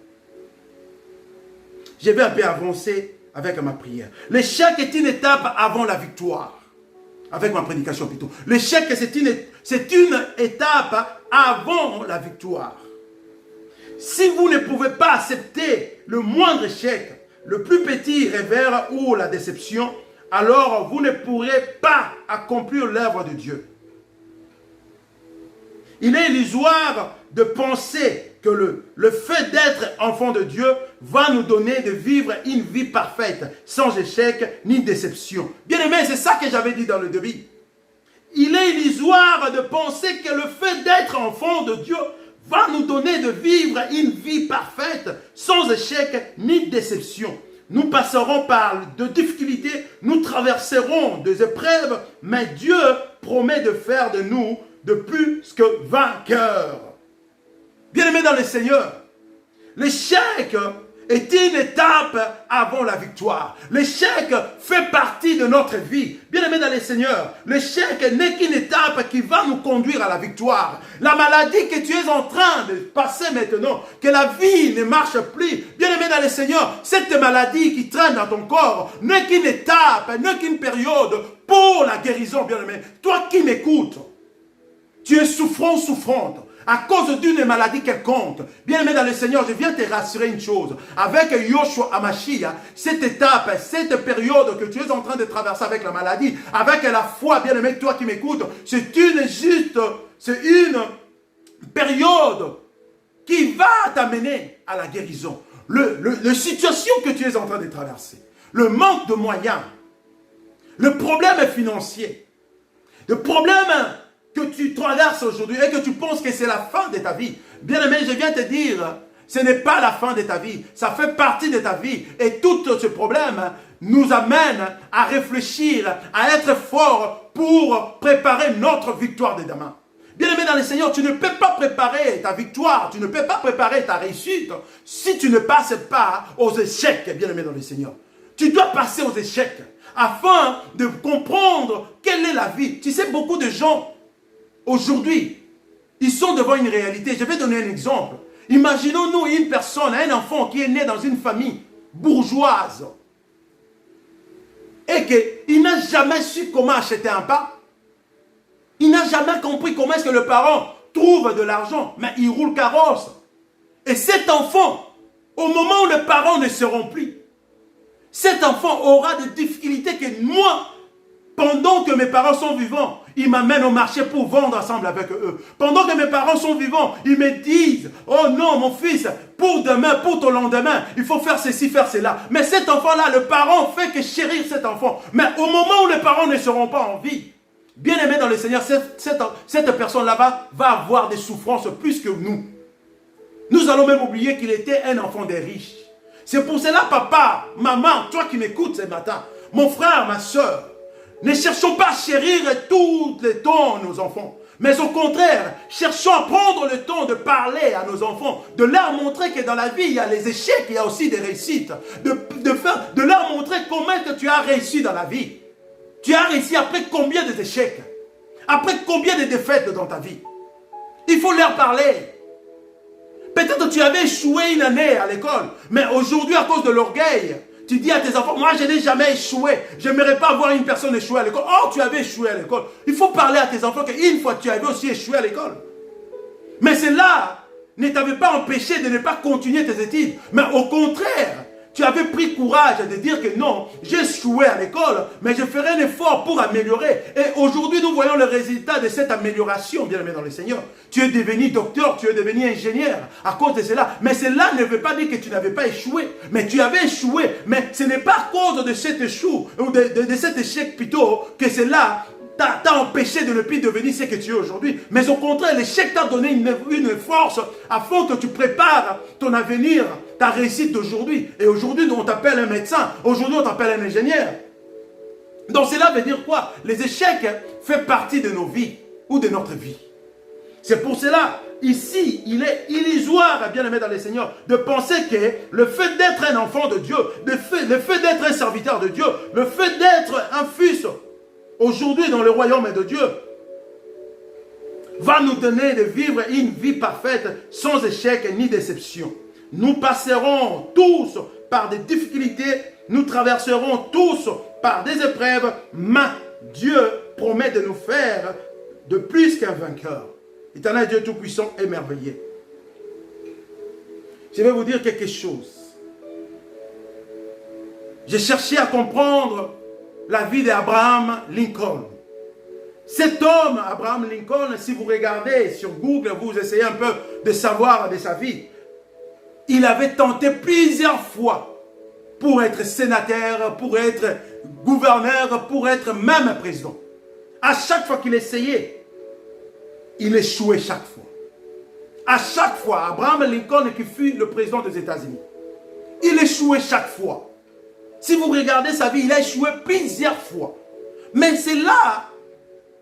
Je vais un peu avancer avec ma prière. L'échec est une étape avant la victoire. Avec ma prédication plutôt. L'échec, c'est une étape avant la victoire. Si vous ne pouvez pas accepter le moindre échec, le plus petit revers ou la déception, alors vous ne pourrez pas accomplir l'œuvre de Dieu. Il est illusoire de penser que le fait d'être enfant de Dieu va nous donner de vivre une vie parfaite, sans échec ni déception. Bien aimé, c'est ça que j'avais dit dans le début. Il est illusoire de penser que le fait d'être enfant de Dieu va nous donner de vivre une vie parfaite, sans échec ni déception. Nous passerons par de difficultés, nous traverserons des épreuves, mais Dieu promet de faire de nous de plus que vainqueurs. Bien-aimés dans le Seigneur, l'échec est une étape avant la victoire. L'échec fait partie de notre vie. Bien-aimés dans le Seigneur, l'échec n'est qu'une étape qui va nous conduire à la victoire. La maladie que tu es en train de passer maintenant, que la vie ne marche plus, bien-aimés dans le Seigneur, cette maladie qui traîne dans ton corps n'est qu'une étape, n'est qu'une période pour la guérison, bien-aimé. Toi qui m'écoutes, tu es souffrante à cause d'une maladie quelconque. Bien-aimé dans le Seigneur, je viens te rassurer une chose. Avec Yoshua Hamashiach, cette étape, cette période que tu es en train de traverser avec la maladie, avec la foi, bien-aimé, toi qui m'écoutes, c'est une période qui va t'amener à la guérison. La situation que tu es en train de traverser, le manque de moyens, le problème financier, le problème que tu traverses aujourd'hui et que tu penses que c'est la fin de ta vie. Bien-aimé, je viens te dire, ce n'est pas la fin de ta vie. Ça fait partie de ta vie. Et tout ce problème nous amène à réfléchir, à être fort pour préparer notre victoire de demain. Bien-aimé dans le Seigneur, tu ne peux pas préparer ta victoire, tu ne peux pas préparer ta réussite si tu ne passes pas aux échecs, bien-aimé dans le Seigneur. Tu dois passer aux échecs afin de comprendre quelle est la vie. Tu sais, beaucoup de gens aujourd'hui, ils sont devant une réalité. Je vais donner un exemple. Imaginons-nous une personne, un enfant qui est né dans une famille bourgeoise et qu'il n'a jamais su comment acheter un pain. Il n'a jamais compris comment est-ce que le parent trouve de l'argent, mais il roule carrosse. Et cet enfant, au moment où les parents ne seront plus, cet enfant aura des difficultés que moi, pendant que mes parents sont vivants, ils m'amènent au marché pour vendre ensemble avec eux. Pendant que mes parents sont vivants, ils me disent, oh non mon fils, pour demain, pour ton lendemain, il faut faire ceci, faire cela. Mais cet enfant-là, le parent fait que chérir cet enfant. Mais au moment où les parents ne seront pas en vie, bien aimé dans le Seigneur, cette personne-là va avoir des souffrances plus que nous. Nous allons même oublier qu'il était un enfant des riches. C'est pour cela, papa, maman, toi qui m'écoutes ce matin, mon frère, ma soeur, ne cherchons pas à chérir tout le temps nos enfants. Mais au contraire, cherchons à prendre le temps de parler à nos enfants, de leur montrer que dans la vie, il y a les échecs, il y a aussi des réussites. De leur montrer comment est-ce que tu as réussi dans la vie. Tu as réussi après combien d'échecs? Après combien de défaites dans ta vie? Il faut leur parler. Peut-être que tu avais échoué une année à l'école, mais aujourd'hui, à cause de l'orgueil, tu dis à tes enfants, moi je n'ai jamais échoué, je n'aimerais pas voir une personne échouer à l'école. Oh, tu avais échoué à l'école. Il faut parler à tes enfants qu'une fois tu avais aussi échoué à l'école. Mais cela ne t'avait pas empêché de ne pas continuer tes études, mais au contraire, tu avais pris courage de dire que non, j'ai échoué à l'école, mais je ferai un effort pour améliorer. Et aujourd'hui, nous voyons le résultat de cette amélioration, bien aimé dans le Seigneur. Tu es devenu docteur, tu es devenu ingénieur à cause de cela. Mais cela ne veut pas dire que tu n'avais pas échoué. Mais tu avais échoué. Mais ce n'est pas à cause de cet échou, ou de cet échec plutôt, que cela t'a empêché de ne plus devenir ce que tu es aujourd'hui. Mais au contraire, l'échec t'a donné une force afin que tu prépares ton avenir, ta réussite d'aujourd'hui. Et aujourd'hui, on t'appelle un médecin. Aujourd'hui, on t'appelle un ingénieur. Donc cela veut dire quoi? Les échecs font partie de nos vies ou de notre vie. C'est pour cela, ici, il est illusoire, bien aimé dans les Seigneurs, de penser que le fait d'être un enfant de Dieu, le fait d'être un serviteur de Dieu, le fait d'être un fils aujourd'hui dans le royaume de Dieu, va nous donner de vivre une vie parfaite sans échec ni déception. Nous passerons tous par des difficultés, nous traverserons tous par des épreuves, mais Dieu promet de nous faire de plus qu'un vainqueur. Éternel Dieu Tout-Puissant et merveilleux. Je vais vous dire quelque chose. J'ai cherché à comprendre la vie d'Abraham Lincoln. Cet homme, Abraham Lincoln, si vous regardez sur Google, vous essayez un peu de savoir de sa vie. Il avait tenté plusieurs fois pour être sénateur, pour être gouverneur, pour être même président. À chaque fois qu'il essayait, il échouait chaque fois. À chaque fois, Abraham Lincoln qui fut le président des États-Unis, il échouait chaque fois. Si vous regardez sa vie, il a échoué plusieurs fois. Mais cela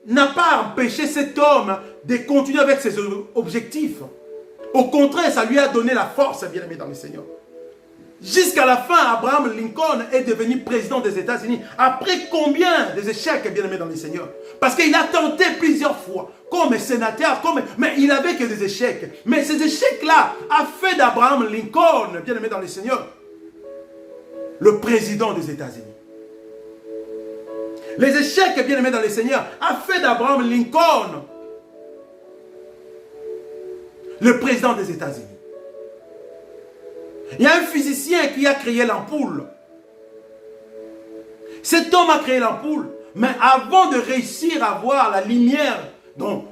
n'a pas empêché cet homme de continuer avec ses objectifs. Au contraire, ça lui a donné la force, bien aimé dans le Seigneur. Jusqu'à la fin, Abraham Lincoln est devenu président des États-Unis. Après combien d'échecs, bien aimé dans le Seigneur? Parce qu'il a tenté plusieurs fois, comme sénateur, mais il n'avait que des échecs. Mais ces échecs-là a fait d'Abraham Lincoln, bien aimé dans le Seigneur, le président des États-Unis. Les échecs, bien aimés dans le Seigneur, a fait d'Abraham Lincoln le président des États-Unis. Il y a un physicien qui a créé l'ampoule. Cet homme a créé l'ampoule, mais avant de réussir à voir la lumière dans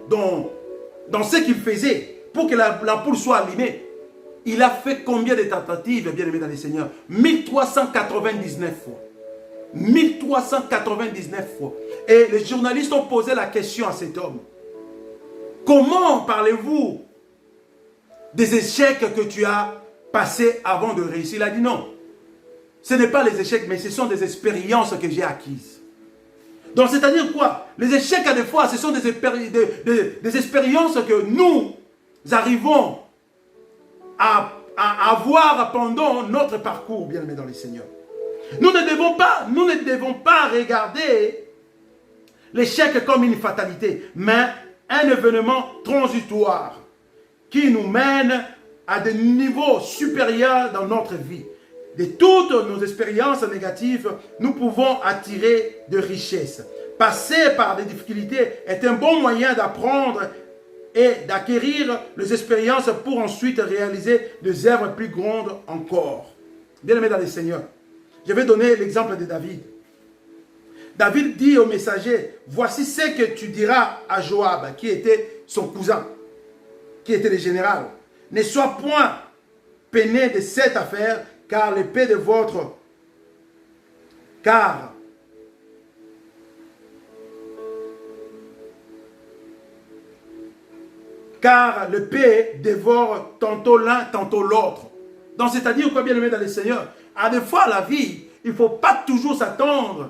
ce qu'il faisait, pour que l'ampoule soit allumée, il a fait combien de tentatives, bien aimé dans les Seigneurs? 1399 fois. 1399 fois. Et les journalistes ont posé la question à cet homme. Comment parlez-vous des échecs que tu as passés avant de réussir? Il a dit non. Ce n'est pas les échecs, mais ce sont des expériences que j'ai acquises. Donc c'est-à-dire quoi? Les échecs, à des fois, ce sont des expériences que nous arrivons à avoir pendant notre parcours, bien aimé dans les Seigneurs. Nous ne devons pas regarder l'échec comme une fatalité, mais un événement transitoire qui nous mène à des niveaux supérieurs dans notre vie. De toutes nos expériences négatives, nous pouvons attirer de richesses. Passer par des difficultés est un bon moyen d'apprendre et d'acquérir les expériences pour ensuite réaliser des œuvres plus grandes encore. Bien-aimés dans les Seigneurs, je vais donner l'exemple de David. David dit au messager, voici ce que tu diras à Joab, qui était son cousin, qui était le général. Ne sois point peiné de cette affaire, car l'épée de votre... Car car le paix dévore tantôt l'un, tantôt l'autre. Donc, c'est-à-dire quoi, bien aimé dans le Seigneur? À des fois, la vie, il ne faut pas toujours s'attendre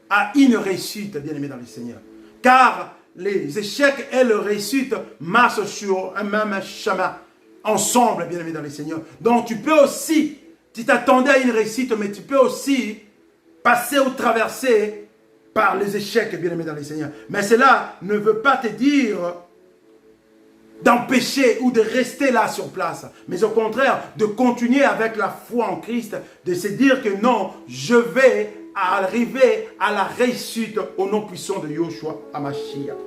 à une réussite, bien aimé dans le Seigneur. Car les échecs et la réussite marchent sur un même chemin, ensemble, bien aimé dans le Seigneur. Donc, tu peux aussi, tu t'attendais à une réussite, mais tu peux aussi passer ou traverser par les échecs, bien aimé dans le Seigneur. Mais cela ne veut pas te dire d'empêcher ou de rester là sur place, mais au contraire, de continuer avec la foi en Christ, de se dire que non, je vais arriver à la réussite au nom puissant de Yoshua HaMashiach.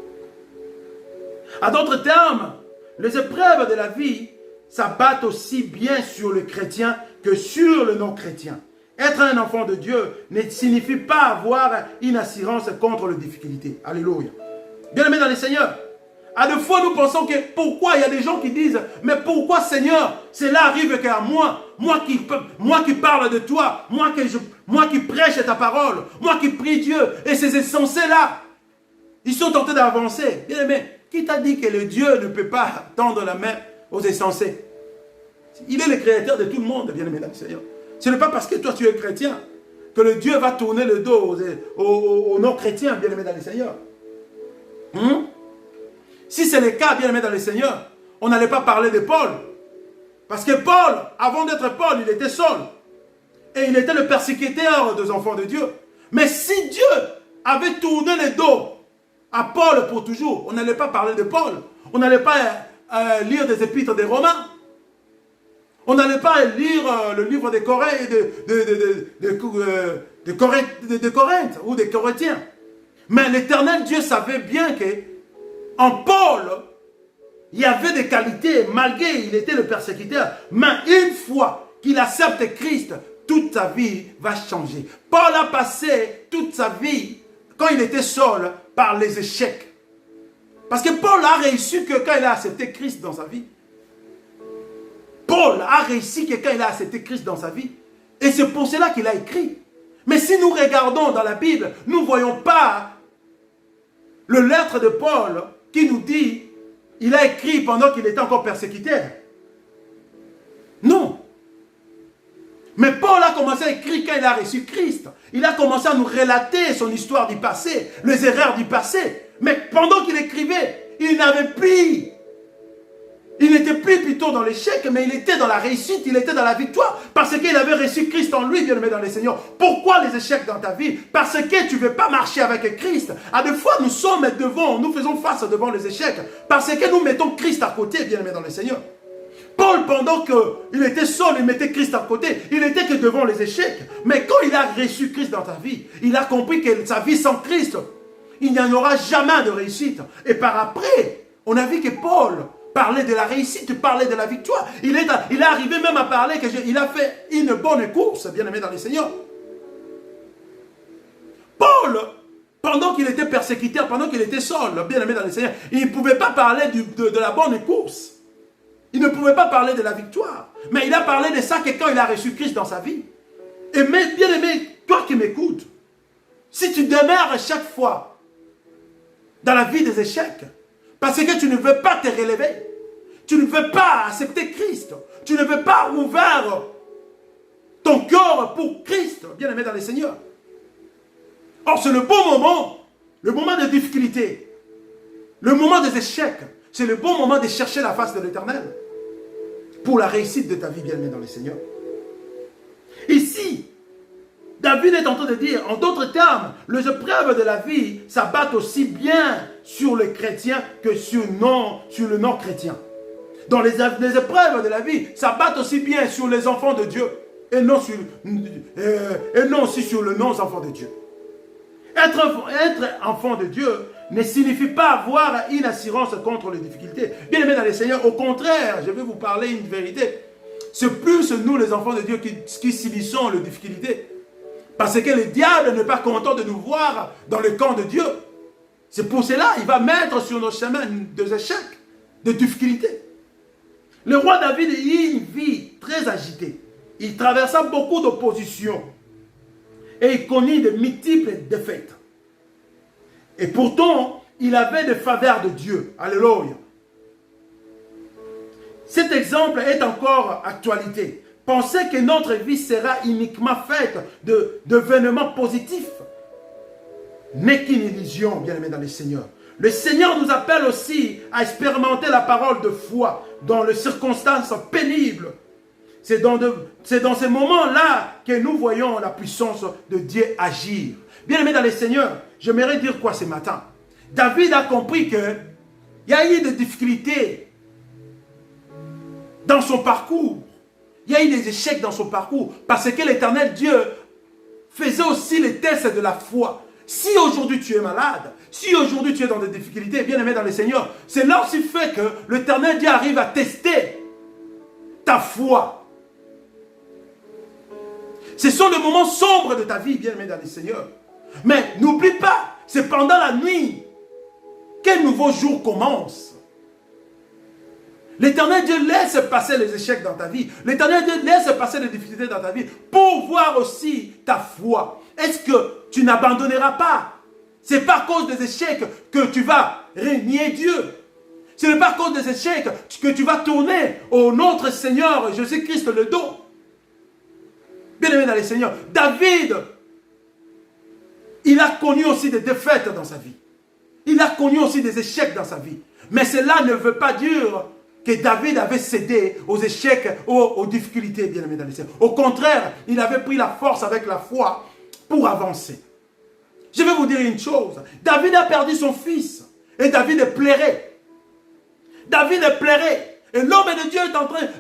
À d'autres termes, les épreuves de la vie s'abattent aussi bien sur le chrétien que sur le non-chrétien. Être un enfant de Dieu ne signifie pas avoir une assurance contre les difficultés. Alléluia. Bien aimé dans le Seigneur, à deux fois nous pensons que pourquoi il y a des gens qui disent mais pourquoi Seigneur cela arrive qu'à moi qui parle de toi, moi qui prêche ta parole, moi qui prie Dieu et ces insensés là ils sont tentés d'avancer. Bien aimé, qui t'a dit que le Dieu ne peut pas tendre la main aux insensés? Il est le créateur de tout le monde, bien aimé dans le Seigneur. Ce n'est pas parce que toi tu es chrétien que le Dieu va tourner le dos aux non-chrétiens, bien aimé dans le Seigneur. Si c'est le cas, bien aimé dans le Seigneur, on n'allait pas parler de Paul. Parce que Paul, avant d'être Paul, il était Saul. Et il était le persécuteur des enfants de Dieu. Mais si Dieu avait tourné le dos à Paul pour toujours, on n'allait pas parler de Paul. On n'allait pas lire des épîtres des Romains. On n'allait pas lire le livre de Corinthe ou des Corinthiens. Mais l'Éternel Dieu savait bien que en Paul, il y avait des qualités, malgré il était le persécuteur. Mais une fois qu'il accepte Christ, toute sa vie va changer. Paul a passé toute sa vie, quand il était seul, par les échecs. Parce que Paul a réussi que quand il a accepté Christ dans sa vie. Paul a réussi que quand il a accepté Christ dans sa vie. Et c'est pour cela qu'il a écrit. Mais si nous regardons dans la Bible, nous ne voyons pas le lettre de Paul qui nous dit il a écrit pendant qu'il était encore persécuté. Non. Mais Paul a commencé à écrire quand il a reçu Christ. Il a commencé à nous relater son histoire du passé, les erreurs du passé. Mais pendant qu'il écrivait, il n'avait plus. Il n'était plus plutôt dans l'échec, mais il était dans la réussite, il était dans la victoire. Parce qu'il avait reçu Christ en lui, bien-aimé dans le Seigneur. Pourquoi les échecs dans ta vie? Parce que tu ne veux pas marcher avec Christ. À des fois, nous sommes devant, nous faisons face devant les échecs. Parce que nous mettons Christ à côté, bien-aimé dans le Seigneur. Paul, pendant qu'il était seul, il mettait Christ à côté. Il n'était que devant les échecs. Mais quand il a reçu Christ dans ta vie, il a compris que sa vie sans Christ, il n'y en aura jamais de réussite. Et par après, on a vu que Paul parlait de la réussite, parlait de la victoire. Il est arrivé même à parler qu'il a fait une bonne course, bien aimé dans le Seigneur. Paul, pendant qu'il était persécuteur, pendant qu'il était seul, bien aimé dans le Seigneur, il ne pouvait pas parler de la bonne course. Il ne pouvait pas parler de la victoire. Mais il a parlé de ça que quand il a reçu Christ dans sa vie. Et bien aimé, toi qui m'écoutes, si tu demeures chaque fois dans la vie des échecs, parce que tu ne veux pas te relever, tu ne veux pas accepter Christ, tu ne veux pas ouvrir ton cœur pour Christ, bien aimé dans le Seigneur. Or, c'est le bon moment de difficulté, le moment des échecs, c'est le bon moment de chercher la face de l'Éternel pour la réussite de ta vie, bien aimé dans le Seigneur. Ici, David est en train de dire, en d'autres termes, les épreuves de la vie s'abattent aussi bien sur les chrétiens que sur le non-chrétien. Donc les épreuves de la vie s'abattent aussi bien sur les enfants de Dieu et non aussi sur les non-enfants de Dieu. Être enfant de Dieu ne signifie pas avoir une assurance contre les difficultés. Bien aimé dans le Seigneur, au contraire, je vais vous parler une vérité. C'est plus nous les enfants de Dieu qui subissons les difficultés. Parce que le diable n'est pas content de nous voir dans le camp de Dieu. C'est pour cela qu'il va mettre sur nos chemins des échecs, des difficultés. Le roi David eut une vie très agitée. Il traversa beaucoup d'oppositions. Et il connut de multiples défaites. Et pourtant, il avait des faveurs de Dieu. Alléluia. Cet exemple est encore actualité. Pensez que notre vie sera uniquement faite d'événements positifs n'est qu'une illusion, bien-aimés dans le Seigneur. Le Seigneur nous appelle aussi à expérimenter la parole de foi dans les circonstances pénibles. C'est dans ces moments-là que nous voyons la puissance de Dieu agir. Bien-aimés dans le Seigneur, j'aimerais dire quoi ce matin? David a compris qu'il y a eu des difficultés dans son parcours. Il y a eu des échecs dans son parcours parce que l'Éternel Dieu faisait aussi les tests de la foi. Si aujourd'hui tu es malade, si aujourd'hui tu es dans des difficultés, bien aimé dans le Seigneur, c'est là aussi fait que l'Éternel Dieu arrive à tester ta foi. Ce sont les moments sombres de ta vie, bien aimé dans le Seigneur. Mais n'oublie pas, c'est pendant la nuit qu'un nouveau jour commence. L'Éternel Dieu laisse passer les échecs dans ta vie. L'Éternel Dieu laisse passer les difficultés dans ta vie pour voir aussi ta foi. Est-ce que tu n'abandonneras pas? Ce n'est pas à cause des échecs que tu vas régner Dieu. Ce n'est pas à cause des échecs que tu vas tourner au notre Seigneur Jésus-Christ le dos. Bien-aimé dans le Seigneur, David, il a connu aussi des défaites dans sa vie. Il a connu aussi des échecs dans sa vie. Mais cela ne veut pas dire que David avait cédé aux échecs, aux difficultés, bien-aimé dans le Seigneur. Au contraire, il avait pris la force avec la foi pour avancer. Je vais vous dire une chose. David a perdu son fils. Et David pleurait. David pleurait. Et l'homme de Dieu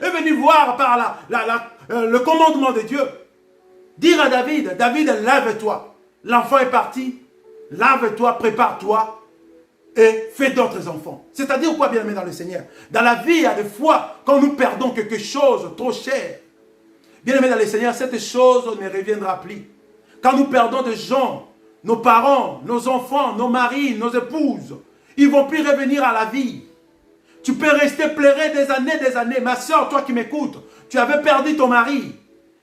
est venu voir par le commandement de Dieu. Dire à David, David, lève-toi. L'enfant est parti. Lave-toi, prépare-toi. Et fais d'autres enfants. C'est-à-dire quoi, bien aimé dans le Seigneur? Dans la vie, il y a des fois, quand nous perdons quelque chose trop cher, bien aimé dans le Seigneur, cette chose ne reviendra plus. Quand nous perdons des gens, nos parents, nos enfants, nos maris, nos épouses, ils ne vont plus revenir à la vie. Tu peux rester pleurer des années. Ma soeur, toi qui m'écoutes, tu avais perdu ton mari.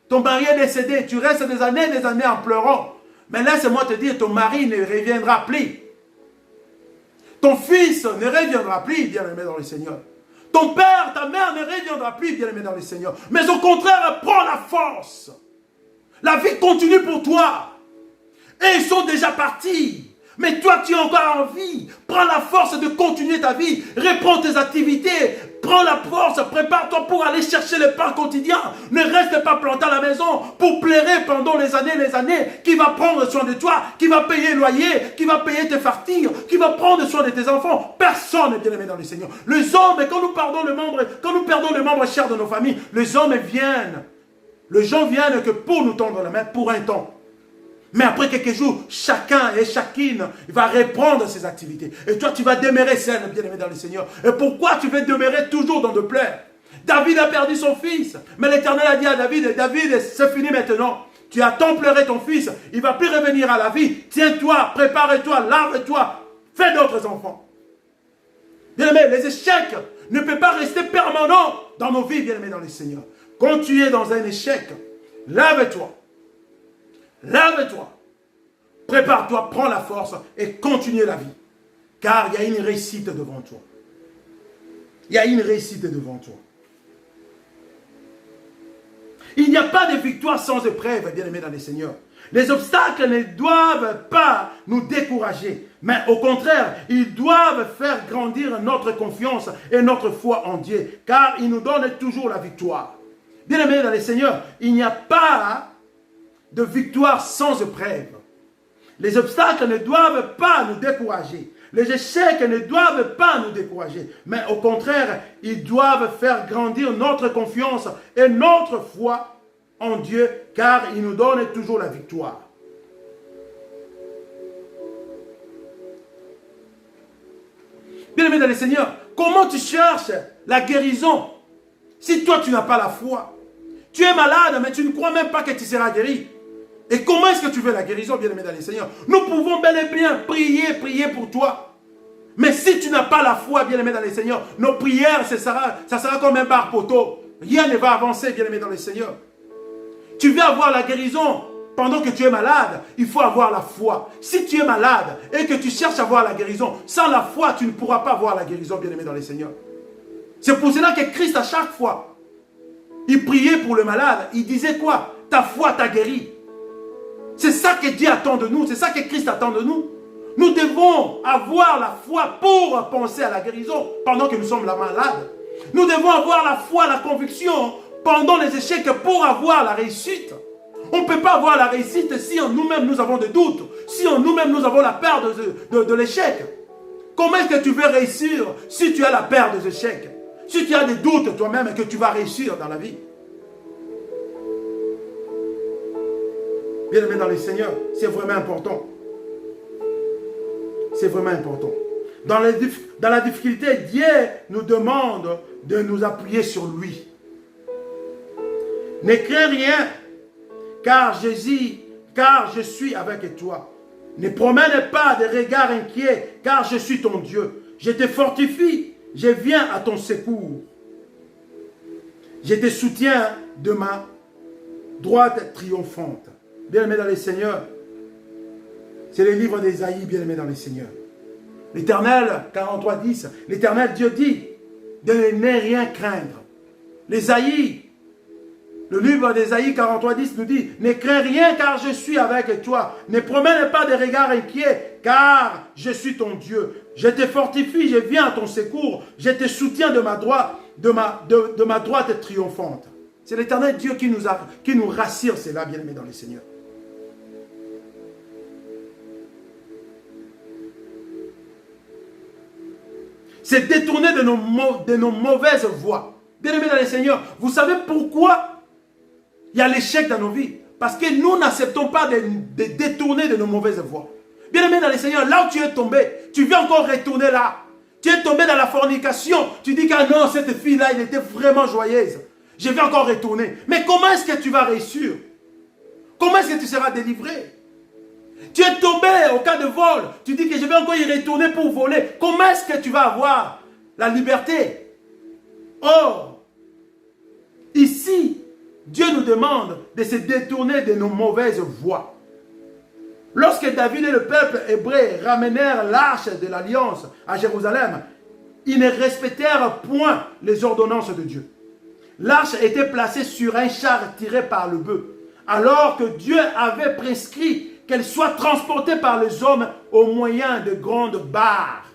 Ton mari est décédé. Tu restes des années en pleurant. Mais laisse-moi te dire, ton mari ne reviendra plus. Ton fils ne reviendra plus, bien-aimé dans le Seigneur. Ton père, ta mère ne reviendra plus, bien-aimé dans le Seigneur. Mais au contraire, prends la force. La vie continue pour toi. Et ils sont déjà partis. Mais toi, tu es encore en vie. Prends la force de continuer ta vie. Reprends tes activités. Prends la force. Prépare-toi pour aller chercher le pain quotidien. Ne reste pas planté à la maison pour pleurer pendant les années. Qui va prendre soin de toi? Qui va payer le loyer? Qui va payer tes factures? Qui va prendre soin de tes enfants? Personne n'est bien aimé dans le Seigneur. Les hommes, quand nous perdons le membre cher de nos familles, les hommes viennent. Les gens viennent que pour nous tendre la main pour un temps. Mais après quelques jours, chacun et chacune va reprendre ses activités. Et toi, tu vas demeurer seul, bien-aimé dans le Seigneur. Et pourquoi tu veux demeurer toujours dans de pleurs? David a perdu son fils. Mais l'Éternel a dit à David, David, c'est fini maintenant. Tu as tant pleuré ton fils. Il ne va plus revenir à la vie. Tiens-toi, prépare-toi, lave-toi. Fais d'autres enfants. Bien-aimé, les échecs ne peuvent pas rester permanents dans nos vies, bien-aimé dans le Seigneur. Quand tu es dans un échec, lave-toi. Lave-toi, prépare-toi, prends la force et continue la vie. Car il y a une réussite devant toi. Il y a une réussite devant toi. Il n'y a pas de victoire sans épreuve, bien-aimés dans le Seigneur. Les obstacles ne doivent pas nous décourager, mais au contraire, ils doivent faire grandir notre confiance et notre foi en Dieu, car il nous donne toujours la victoire. Bien-aimés dans le Seigneur, il n'y a pas de victoire sans épreuve. Les obstacles ne doivent pas nous décourager. Les échecs ne doivent pas nous décourager. Mais au contraire, ils doivent faire grandir notre confiance et notre foi en Dieu, car il nous donne toujours la victoire. Bien-aimé dans le Seigneur, comment tu cherches la guérison si toi tu n'as pas la foi? Tu es malade, mais tu ne crois même pas que tu seras guéri. Et comment est-ce que tu veux la guérison, bien-aimé dans le Seigneur? Nous pouvons bel et bien prier pour toi. Mais si tu n'as pas la foi, bien-aimé dans le Seigneur, nos prières, ça sera comme un bar poteau. Rien ne va avancer, bien-aimé dans le Seigneur. Tu veux avoir la guérison pendant que tu es malade, il faut avoir la foi. Si tu es malade et que tu cherches à avoir la guérison, sans la foi, tu ne pourras pas avoir la guérison, bien-aimé dans le Seigneur. C'est pour cela que Christ, à chaque fois, il priait pour le malade. Il disait quoi? Ta foi t'a guéri. C'est ça que Dieu attend de nous. C'est ça que Christ attend de nous. Nous devons avoir la foi pour penser à la guérison pendant que nous sommes la malade. Nous devons avoir la foi, la conviction pendant les échecs pour avoir la réussite. On ne peut pas avoir la réussite si en nous-mêmes nous avons des doutes, si en nous-mêmes nous avons la peur de l'échec. Comment est-ce que tu veux réussir si tu as la peur des échecs? Si tu as des doutes toi-même et que tu vas réussir dans la vie? Bien-aimé dans le Seigneur, c'est vraiment important. C'est vraiment important. Dans la difficulté, Dieu nous demande de nous appuyer sur lui. Ne crains rien, car je suis avec toi. Ne promène pas de regards inquiets, car je suis ton Dieu. Je te fortifie, je viens à ton secours. Je te soutiens de ma droite triomphante. Bien-aimé dans le Seigneur, c'est le livre d'Ésaïe, bien-aimé dans le Seigneur. L'Éternel, 43:10, l'Éternel Dieu dit de ne rien craindre. L'Ésaïe, le livre d'Ésaïe 43:10 nous dit, ne crains rien car je suis avec toi. Ne promène pas de regards inquiets car je suis ton Dieu. Je te fortifie, je viens à ton secours. Je te soutiens de ma droite, de ma droite triomphante. C'est l'Éternel Dieu qui nous rassure cela, bien-aimé dans le Seigneur. C'est détourner de nos mauvaises voies. Bien-aimés dans le Seigneur, vous savez pourquoi il y a l'échec dans nos vies? Parce que nous n'acceptons pas de détourner de nos mauvaises voies. Bien-aimé dans le Seigneur, là où tu es tombé, tu viens encore retourner là. Tu es tombé dans la fornication. Tu dis que ah non, cette fille-là, elle était vraiment joyeuse. Je vais encore retourner. Mais comment est-ce que tu vas réussir? Comment est-ce que tu seras délivré? Tu es tombé au cas de vol. Tu dis que je vais encore y retourner pour voler. Comment est-ce que tu vas avoir la liberté? Or, ici, Dieu nous demande de se détourner de nos mauvaises voies. Lorsque David et le peuple hébreu ramenèrent l'arche de l'alliance à Jérusalem, ils ne respectèrent point les ordonnances de Dieu. L'arche était placée sur un char tiré par le bœuf, alors que Dieu avait prescrit qu'elle soit transportée par les hommes au moyen de grandes barres.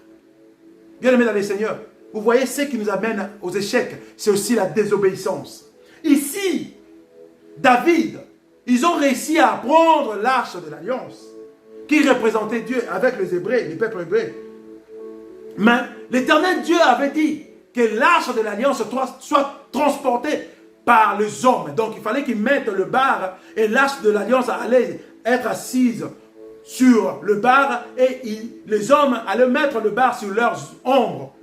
Bien-aimés dans le Seigneur, vous voyez ce qui nous amène aux échecs, c'est aussi la désobéissance. Ici, David, ils ont réussi à prendre l'arche de l'alliance, qui représentait Dieu avec les Hébreux, les peuples hébreux. Mais l'Éternel Dieu avait dit que l'arche de l'alliance soit transportée par les hommes. Donc il fallait qu'ils mettent le bar et l'arche de l'alliance allait être assise sur le bar et les hommes allaient mettre le bar sur leurs ombres.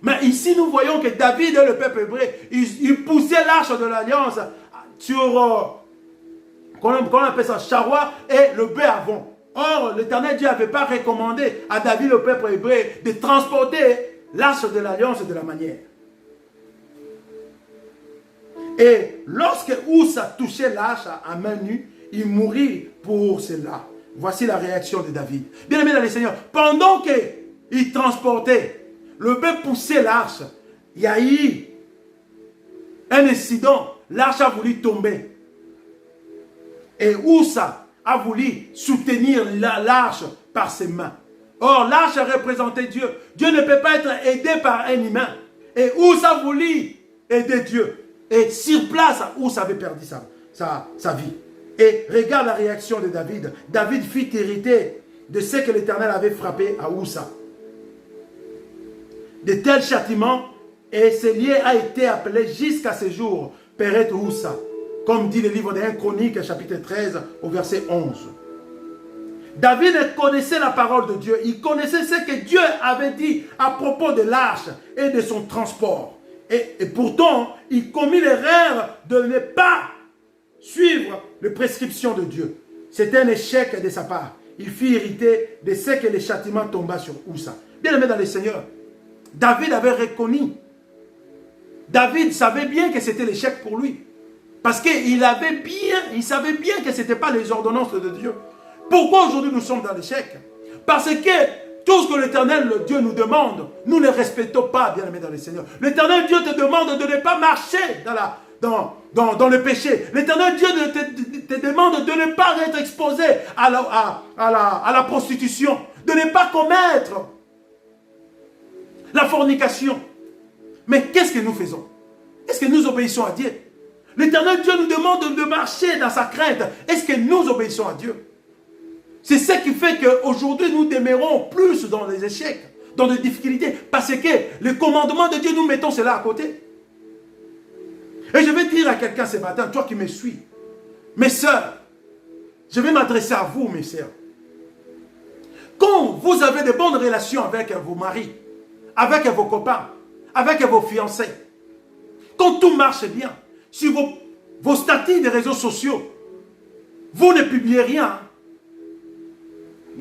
Mais ici nous voyons que David et le peuple hébreu, ils poussaient l'arche de l'alliance sur, qu'on appelle ça, charroi et le bœuf avant. Or, l'Éternel Dieu n'avait pas recommandé à David et au peuple hébreu de transporter l'arche de l'alliance de la manière. Et lorsque Oussa touchait l'arche à main nue, il mourit pour cela. Voici la réaction de David. Bien aimé dans le Seigneur, pendant qu'il transportait, le bœuf poussait l'arche, il y a eu un incident, l'arche a voulu tomber. Et Oussa a voulu soutenir l'arche par ses mains. Or, l'arche représentait Dieu. Dieu ne peut pas être aidé par un humain. Et Oussa a voulu aider Dieu. Et sur place, Oussa avait perdu sa vie. Et regarde la réaction de David. David fut irrité de ce que l'Éternel avait frappé à Oussa. De tels châtiments, et ce lieu a été appelé jusqu'à ce jour, Péret Oussa. Comme dit le livre de 1 Chronique, chapitre 13, au verset 11. David connaissait la parole de Dieu. Il connaissait ce que Dieu avait dit à propos de l'arche et de son transport. Et pourtant, il commit l'erreur de ne pas suivre les prescriptions de Dieu. C'était un échec de sa part. Il fut irrité de ce que les châtiments tombaient sur Oussa. Bien aimé dans le Seigneur, David avait reconnu. David savait bien que c'était l'échec pour lui. Parce qu'il savait bien que ce n'était pas les ordonnances de Dieu. Pourquoi aujourd'hui nous sommes dans l'échec? Parce que tout ce que l'Éternel, le Dieu, nous demande, nous ne respectons pas, bien-aimés dans le Seigneur. L'Éternel Dieu te demande de ne pas marcher dans le péché. L'Éternel Dieu te demande de ne pas être exposé à la prostitution, de ne pas commettre la fornication. Mais qu'est-ce que nous faisons? Est-ce que nous obéissons à Dieu? L'Éternel Dieu nous demande de marcher dans sa crainte. Est-ce que nous obéissons à Dieu? C'est ce qui fait qu'aujourd'hui nous demeurons plus dans les échecs, dans les difficultés, parce que le commandement de Dieu, nous mettons cela à côté. Et je vais dire à quelqu'un ce matin, toi qui me suis, mes sœurs, je vais m'adresser à vous, mes sœurs. Quand vous avez de bonnes relations avec vos maris, avec vos copains, avec vos fiancés, quand tout marche bien, sur vos statuts des réseaux sociaux, vous ne publiez rien,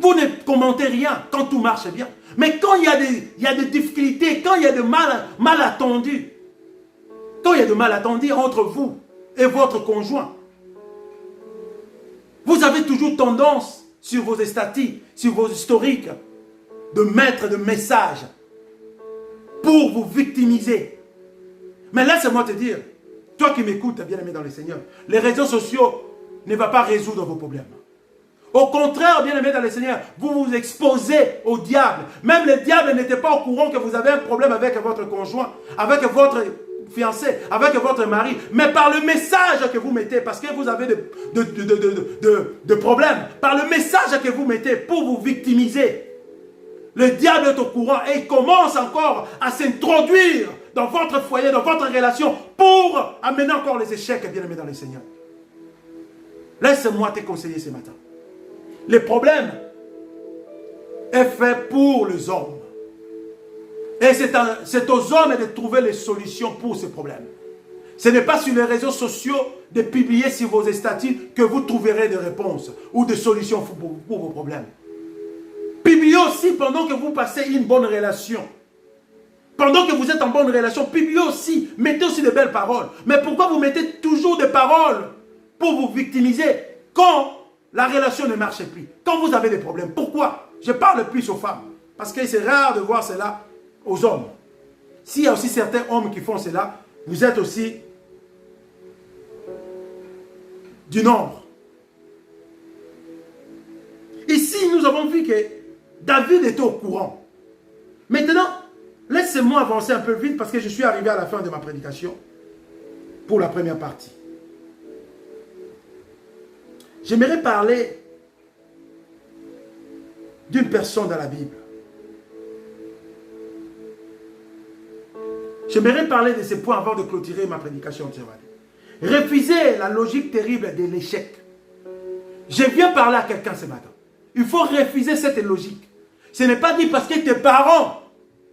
vous ne commentez rien quand tout marche bien. Mais quand il y a des difficultés, quand il y a de malentendus, quand il y a de malentendus entre vous et votre conjoint, vous avez toujours tendance sur vos statuts, sur vos historiques, de mettre des messages pour vous victimiser. Mais laisse-moi te dire, toi qui m'écoutes, bien-aimé dans le Seigneur, les réseaux sociaux ne vont pas résoudre vos problèmes. Au contraire, bien-aimé dans le Seigneur, vous vous exposez au diable. Même le diable n'était pas au courant que vous avez un problème avec votre conjoint, avec votre fiancé, avec votre mari. Mais par le message que vous mettez, parce que vous avez de problèmes, par le message que vous mettez pour vous victimiser, le diable est au courant et il commence encore à s'introduire dans votre foyer, dans votre relation, pour amener encore les échecs, bien-aimé dans le Seigneur. Laisse-moi te conseiller ce matin. Le problème est fait pour les hommes. Et c'est aux hommes de trouver les solutions pour ces problèmes. Ce n'est pas sur les réseaux sociaux de publier sur vos statuts que vous trouverez des réponses ou des solutions pour vos problèmes. Publiez aussi pendant que vous passez une bonne relation. Pendant que vous êtes en bonne relation, publiez aussi, mettez aussi de belles paroles. Mais pourquoi vous mettez toujours des paroles pour vous victimiser quand la relation ne marche plus, quand vous avez des problèmes? Pourquoi? Je parle plus aux femmes, parce que c'est rare de voir cela aux hommes. S'il y a aussi certains hommes qui font cela, vous êtes aussi du nombre. Ici, nous avons vu que David était au courant. Maintenant, laissez-moi avancer un peu vite parce que je suis arrivé à la fin de ma prédication pour la première partie. J'aimerais parler d'une personne dans la Bible. J'aimerais parler de ces points avant de clôturer ma prédication. Refuser la logique terrible de l'échec. Je viens parler à quelqu'un ce matin. Il faut refuser cette logique. Ce n'est pas dit parce que tes parents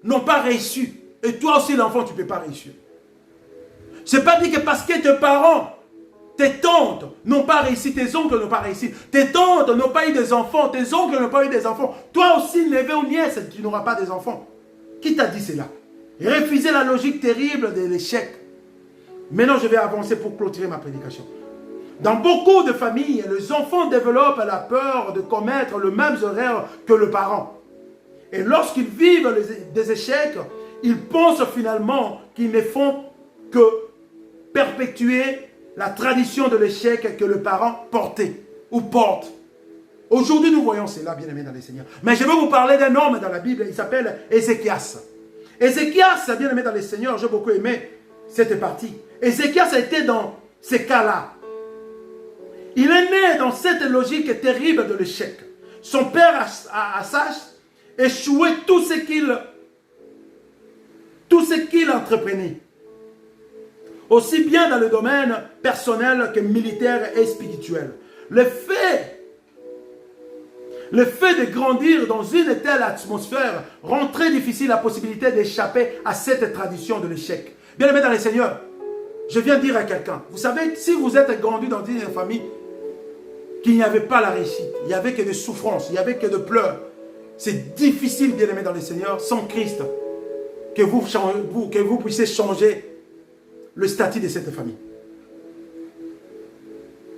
n'ont pas réussi. Et toi aussi, l'enfant, tu ne peux pas réussir. Ce n'est pas dit que parce que tes parents, tes tantes n'ont pas réussi, tes oncles n'ont pas réussi, tes tantes n'ont pas eu des enfants, tes oncles n'ont pas eu des enfants. Toi aussi, neveu ou nièce, tu n'auras pas des enfants. Qui t'a dit cela? Refuser la logique terrible de l'échec. Maintenant, je vais avancer pour clôturer ma prédication. Dans beaucoup de familles, les enfants développent la peur de commettre les mêmes erreurs que le parent. Et lorsqu'ils vivent des échecs, ils pensent finalement qu'ils ne font que perpétuer la tradition de l'échec que le parent portait ou porte. Aujourd'hui, nous voyons cela, bien aimés dans les Seigneurs. Mais je vais vous parler d'un homme dans la Bible, il s'appelle Ézéchias. Ézéchias, bien aimé dans les Seigneurs, j'ai beaucoup aimé cette partie. Ézéchias a été dans ces cas-là. Il est né dans cette logique terrible de l'échec. Son père Asa échouait tout ce qu'il entreprenait. Aussi bien dans le domaine personnel que militaire et spirituel. Le fait de grandir dans une telle atmosphère rend très difficile la possibilité d'échapper à cette tradition de l'échec. Bien aimé dans les Seigneurs, je viens dire à quelqu'un, vous savez, si vous êtes grandi dans une famille qu'il n'y avait pas la réussite, il n'y avait que des souffrances, il n'y avait que des pleurs, c'est difficile, bien aimé dans les Seigneurs, sans Christ, que vous puissiez changer le statut de cette famille.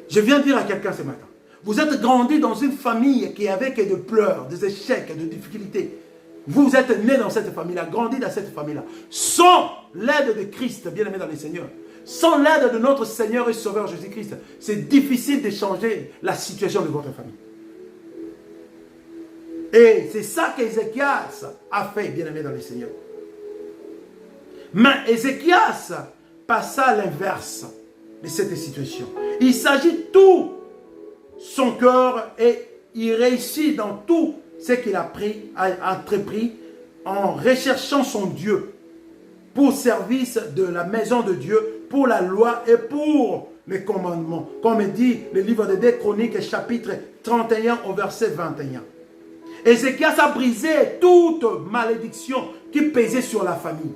Je viens dire à quelqu'un ce matin, Vous êtes grandi dans une famille qui avait que de pleurs, des échecs, de difficultés. Vous êtes né dans cette famille-là, grandi dans cette famille-là. Sans l'aide de Christ, bien-aimé dans les Seigneurs, sans l'aide de notre Seigneur et Sauveur Jésus-Christ, c'est difficile de changer la situation de votre famille. Et c'est ça qu'Ézéchias a fait, bien-aimé dans les Seigneurs. Mais Ézéchias passa à l'inverse de cette situation. Il s'agit tout son cœur et il réussit dans tout ce qu'il a entrepris en recherchant son Dieu pour service de la maison de Dieu, pour la loi et pour les commandements. Comme dit le livre de 2 Chroniques, chapitre 31 au verset 21. Ézéchias a brisé toute malédiction qui pesait sur la famille.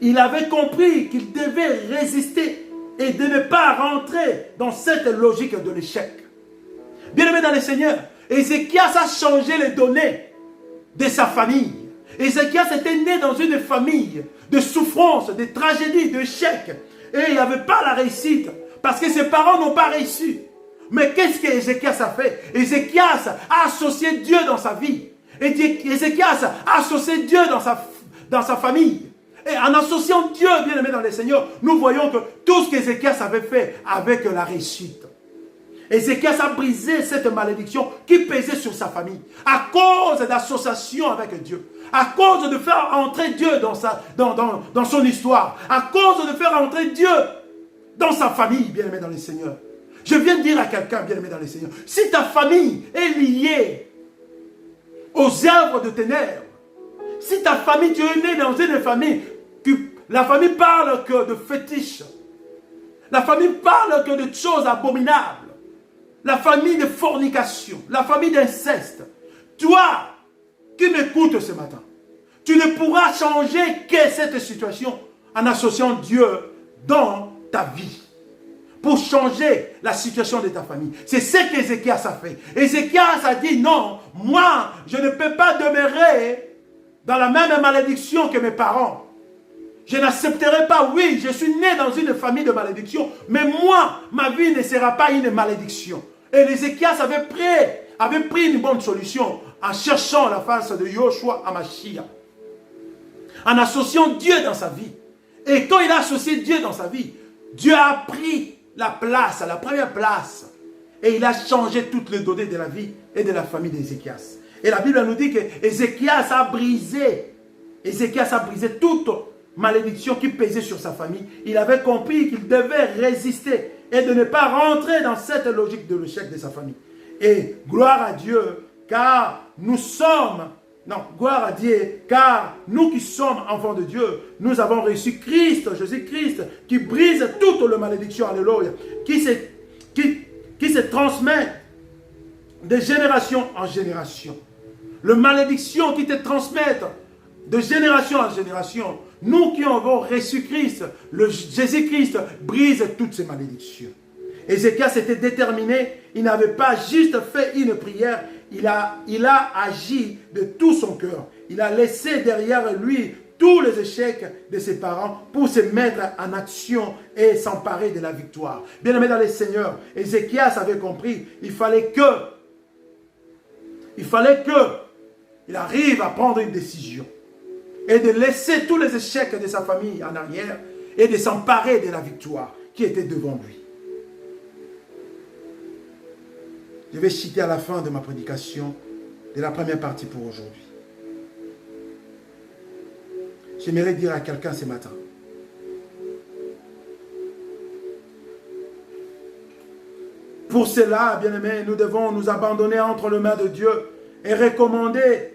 Il avait compris qu'il devait résister et de ne pas rentrer dans cette logique de l'échec. Bien-aimé dans le Seigneur, Ézéchias a changé les données de sa famille. Ézéchias était né dans une famille de souffrance, de tragédie, d'échecs. Et il n'avait pas la réussite parce que ses parents n'ont pas réussi. Mais qu'est-ce qu'Ézéchias a fait? Ézéchias a associé Dieu dans sa vie. Ézéchias a associé Dieu dans sa famille. Et en associant Dieu, bien-aimé dans les Seigneurs, nous voyons que tout ce qu'Ézéchias avait fait avec la réussite. Ézéchias a brisé cette malédiction qui pesait sur sa famille à cause d'association avec Dieu, à cause de faire entrer Dieu dans son histoire, à cause de faire entrer Dieu dans sa famille, bien-aimé dans les Seigneurs. Je viens de dire à quelqu'un, bien-aimé dans les Seigneurs, si ta famille est liée aux œuvres de ténèbres, si ta famille, tu es né dans une famille, la famille parle que de fétiches, la famille parle que de choses abominables, la famille de fornication, la famille d'inceste, toi qui m'écoutes ce matin, tu ne pourras changer que cette situation en associant Dieu dans ta vie pour changer la situation de ta famille. C'est ce qu'Ézéchias a fait. Ézéchias a dit non, moi je ne peux pas demeurer dans la même malédiction que mes parents. Je n'accepterai pas, oui, je suis né dans une famille de malédiction, mais moi, ma vie ne sera pas une malédiction. Et Ézéchias avait pris une bonne solution en cherchant la face de Yoshua Hamashiach, en associant Dieu dans sa vie. Et quand il a associé Dieu dans sa vie, Dieu a pris la première place, et il a changé toutes les données de la vie et de la famille d'Ézéchias. Et la Bible nous dit que Ézéchias a brisé toute malédiction qui pesait sur sa famille. Il avait compris qu'il devait résister et de ne pas rentrer dans cette logique de l'échec de sa famille. Et gloire à Dieu, car nous qui sommes enfants de Dieu, nous avons reçu Christ, Jésus-Christ, qui brise toute la malédiction, alléluia, qui se transmet de génération en génération. La malédiction qui te transmet de génération en génération. Nous qui avons reçu Christ, le Jésus-Christ brise toutes ces malédictions. Ézéchias était déterminé, il n'avait pas juste fait une prière, il a agi de tout son cœur. Il a laissé derrière lui tous les échecs de ses parents pour se mettre en action et s'emparer de la victoire. Bien-aimé dans les Seigneurs, Ézéchias avait compris, il fallait qu'il arrive à prendre une décision et de laisser tous les échecs de sa famille en arrière et de s'emparer de la victoire qui était devant lui. Je vais citer à la fin de ma prédication de la première partie pour aujourd'hui. J'aimerais dire à quelqu'un ce matin, pour cela, bien-aimés, nous devons nous abandonner entre les mains de Dieu et recommander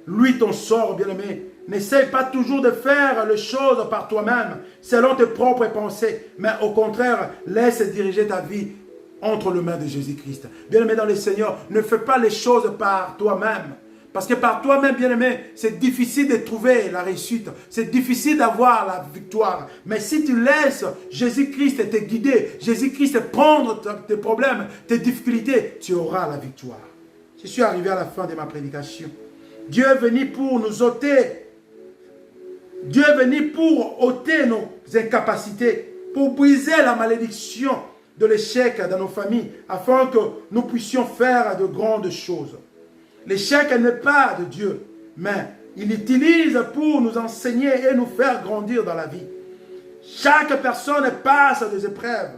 lui ton sort, bien-aimé. N'essaie pas toujours de faire les choses par toi-même, selon tes propres pensées, mais au contraire, laisse diriger ta vie entre les mains de Jésus-Christ. Bien-aimé dans le Seigneur, ne fais pas les choses par toi-même. Parce que par toi-même, bien-aimé, c'est difficile de trouver la réussite. C'est difficile d'avoir la victoire. Mais si tu laisses Jésus-Christ te guider, Jésus-Christ prendre tes problèmes, tes difficultés, tu auras la victoire. Je suis arrivé à la fin de ma prédication. Dieu est venu pour nous ôter. Dieu est venu pour ôter nos incapacités, pour briser la malédiction de l'échec dans nos familles, afin que nous puissions faire de grandes choses. L'échec n'est pas de Dieu, mais il l'utilise pour nous enseigner et nous faire grandir dans la vie. Chaque personne passe des épreuves,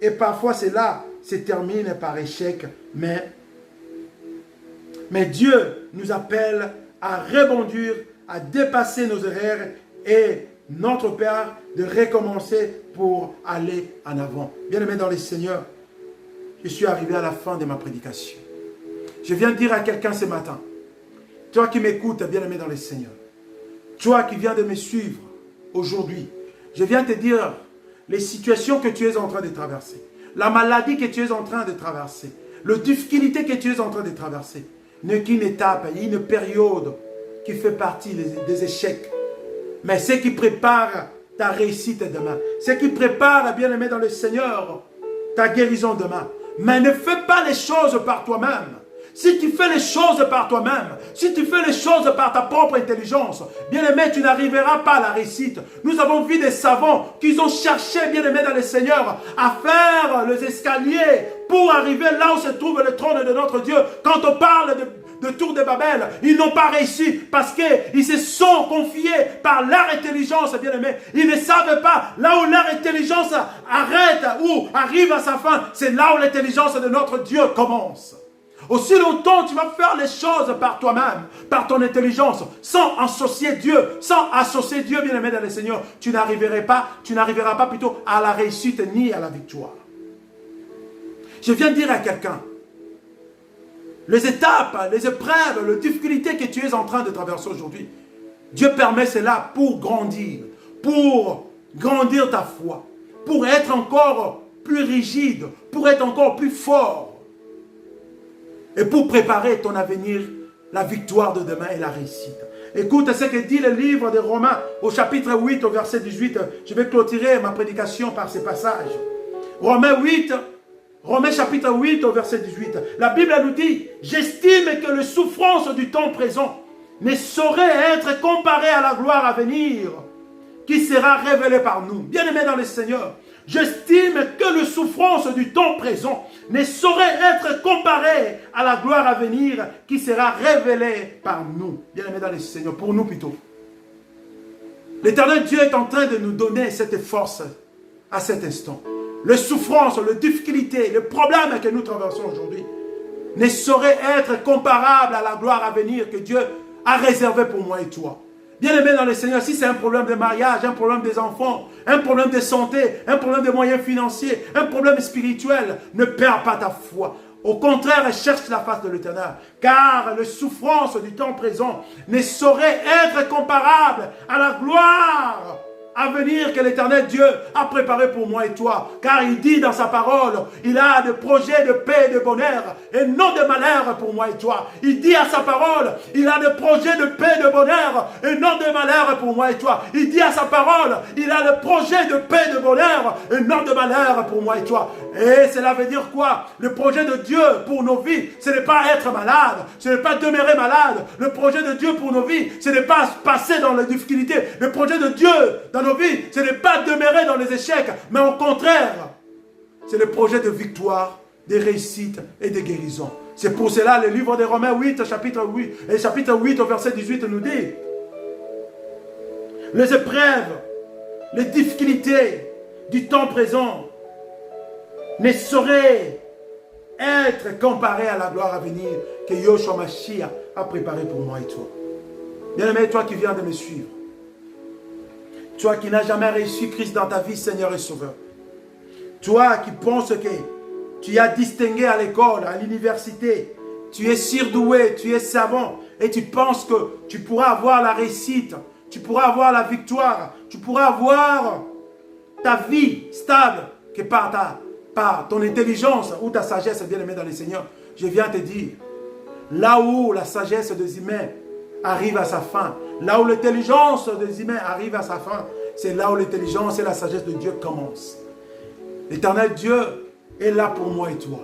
et parfois cela se termine par échec, mais Dieu nous appelle à rebondir, à dépasser nos erreurs et notre Père de recommencer pour aller en avant. Bien-aimé dans le Seigneur, je suis arrivé à la fin de ma prédication. Je viens dire à quelqu'un ce matin, toi qui m'écoutes, bien-aimé dans le Seigneur, toi qui viens de me suivre aujourd'hui, je viens te dire les situations que tu es en train de traverser, la maladie que tu es en train de traverser, la difficulté que tu es en train de traverser, n'est qu'une étape, une période qui fait partie des échecs. Mais ce qui prépare ta réussite demain, ce qui prépare, bien-aimé dans le Seigneur, ta guérison demain. Mais ne fais pas les choses par toi-même. Si tu fais les choses par toi-même, si tu fais les choses par ta propre intelligence, bien-aimé, tu n'arriveras pas à la réussite. Nous avons vu des savants qui ont cherché, bien-aimé dans le Seigneur, à faire les escaliers pour arriver là où se trouve le trône de notre Dieu. Quand on parle de Tour de Babel, ils n'ont pas réussi parce qu'ils se sont confiés par leur intelligence, bien-aimé. Ils ne savent pas là où leur intelligence arrête ou arrive à sa fin. C'est là où l'intelligence de notre Dieu commence. Aussi longtemps tu vas faire les choses par toi-même, par ton intelligence, sans associer Dieu, bien-aimé dans le Seigneur, tu n'arriveras pas plutôt à la réussite ni à la victoire. Je viens de dire à quelqu'un, les étapes, les épreuves, les difficultés que tu es en train de traverser aujourd'hui, Dieu permet cela pour grandir ta foi, pour être encore plus rigide, pour être encore plus fort. Et pour préparer ton avenir, la victoire de demain et la réussite. Écoute ce que dit le livre de Romains au chapitre 8, au verset 18. Je vais clôturer ma prédication par ces passages. Romains chapitre 8, au verset 18. La Bible nous dit, j'estime que les souffrances du temps présent ne sauraient être comparées à la gloire à venir qui sera révélée par nous. Bien-aimés dans le Seigneur, j'estime que les souffrances du temps présent ne sauraient être comparées à la gloire à venir qui sera révélée par nous. Bien-aimés dans le Seigneur, pour nous plutôt. L'Éternel Dieu est en train de nous donner cette force à cet instant. Les souffrances, les difficultés, les problèmes que nous traversons aujourd'hui ne sauraient être comparables à la gloire à venir que Dieu a réservée pour moi et toi. Bien-aimé dans le Seigneur, si c'est un problème de mariage, un problème des enfants, un problème de santé, un problème de moyens financiers, un problème spirituel, ne perds pas ta foi. Au contraire, cherche la face de l'Éternel, car les souffrances du temps présent ne sauraient être comparables à la gloire à venir que l'Éternel Dieu a préparé pour moi et toi. Car il dit dans sa parole, il a des projets de paix et de bonheur et non de malheur pour moi et toi. Il dit à sa parole, il a des projets de paix et de bonheur et non de malheur pour moi et toi. Il dit à sa parole, il a des projets de paix et de bonheur et non de malheur pour moi et toi. Et cela veut dire quoi? Le projet de Dieu pour nos vies, ce n'est pas être malade, ce n'est pas demeurer malade. Le projet de Dieu pour nos vies, ce n'est pas passer dans les difficultés. Le projet de Dieu dans nos vies, ce n'est pas demeurer dans les échecs, mais au contraire, c'est le projet de victoire, de réussite et de guérison. C'est pour cela le livre de Romains 8, chapitre 8 au verset 18 nous dit, les épreuves, les difficultés du temps présent ne sauraient être comparées à la gloire à venir que Yoshua Mashiach a préparé pour moi et toi. Bien-aimé, toi qui viens de me suivre, toi qui n'as jamais reçu Christ dans ta vie, Seigneur et Sauveur. Toi qui penses que tu as distingué à l'école, à l'université, tu es surdoué, tu es savant, et tu penses que tu pourras avoir la réussite, tu pourras avoir la victoire, tu pourras avoir ta vie stable que par ton intelligence ou ta sagesse, bien-aimé dans le Seigneur. Je viens te dire, là où la sagesse des humains arrive à sa fin, là où l'intelligence des humains arrive à sa fin, c'est là où l'intelligence et la sagesse de Dieu commencent. L'Éternel Dieu est là pour moi et toi.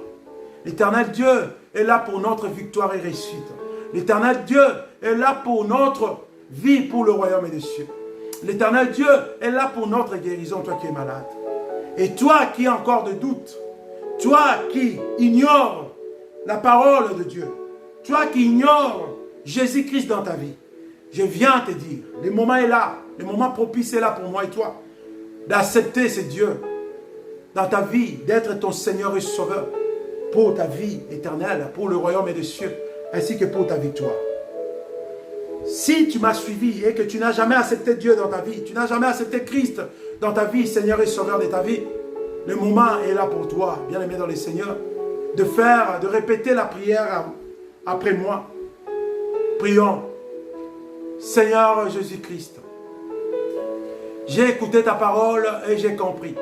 L'Éternel Dieu est là pour notre victoire et réussite. L'Éternel Dieu est là pour notre vie, pour le royaume des cieux. L'Éternel Dieu est là pour notre guérison, toi qui es malade. Et toi qui as encore de doutes, Toi qui ignores la parole de Dieu, toi qui ignores Jésus-Christ dans ta vie, je viens te dire, le moment est là, le moment propice est là pour moi et toi, d'accepter ce Dieu dans ta vie, d'être ton Seigneur et Sauveur pour ta vie éternelle, pour le royaume des cieux, ainsi que pour ta victoire. Si tu m'as suivi et que tu n'as jamais accepté Dieu dans ta vie, tu n'as jamais accepté Christ dans ta vie, Seigneur et Sauveur de ta vie, le moment est là pour toi, bien-aimé dans le Seigneur, de répéter la prière après moi. Prions. Seigneur Jésus-Christ, j'ai écouté ta parole et j'ai compris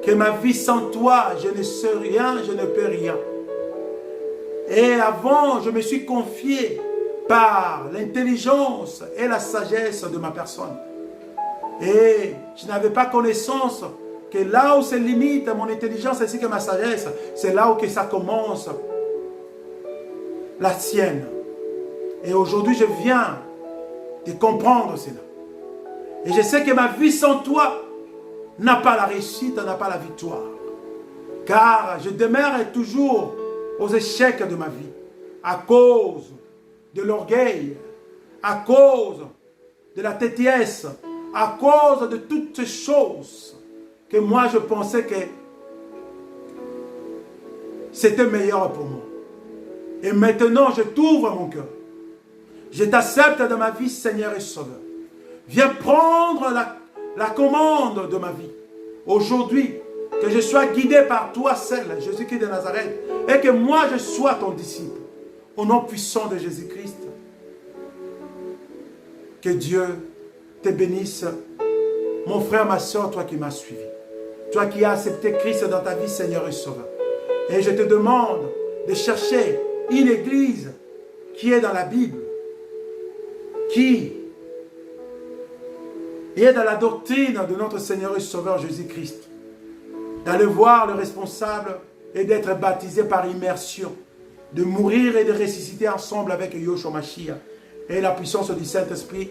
que ma vie sans toi, je ne sais rien, je ne peux rien. Et avant, je me suis confié par l'intelligence et la sagesse de ma personne. Et je n'avais pas connaissance que là où se limite mon intelligence ainsi que ma sagesse, c'est là où que ça commence la sienne. Et aujourd'hui, je viens de comprendre cela. Et je sais que ma vie sans toi n'a pas la réussite, n'a pas la victoire. Car je demeure toujours aux échecs de ma vie à cause de l'orgueil, à cause de la têtiesse, à cause de toutes ces choses que moi je pensais que c'était meilleur pour moi. Et maintenant je t'ouvre mon cœur. Je t'accepte dans ma vie, Seigneur et Sauveur. Viens prendre la commande de ma vie. Aujourd'hui, que je sois guidé par toi seul, Jésus-Christ de Nazareth, et que moi je sois ton disciple. Au nom puissant de Jésus-Christ, que Dieu te bénisse, mon frère, ma soeur, toi qui m'as suivi. Toi qui as accepté Christ dans ta vie, Seigneur et Sauveur. Et je te demande de chercher une église qui est dans la Bible, qui est dans la doctrine de notre Seigneur et Sauveur Jésus-Christ. D'aller voir le responsable et d'être baptisé par immersion, de mourir et de ressusciter ensemble avec Yoshua Mashiach. Et la puissance du Saint-Esprit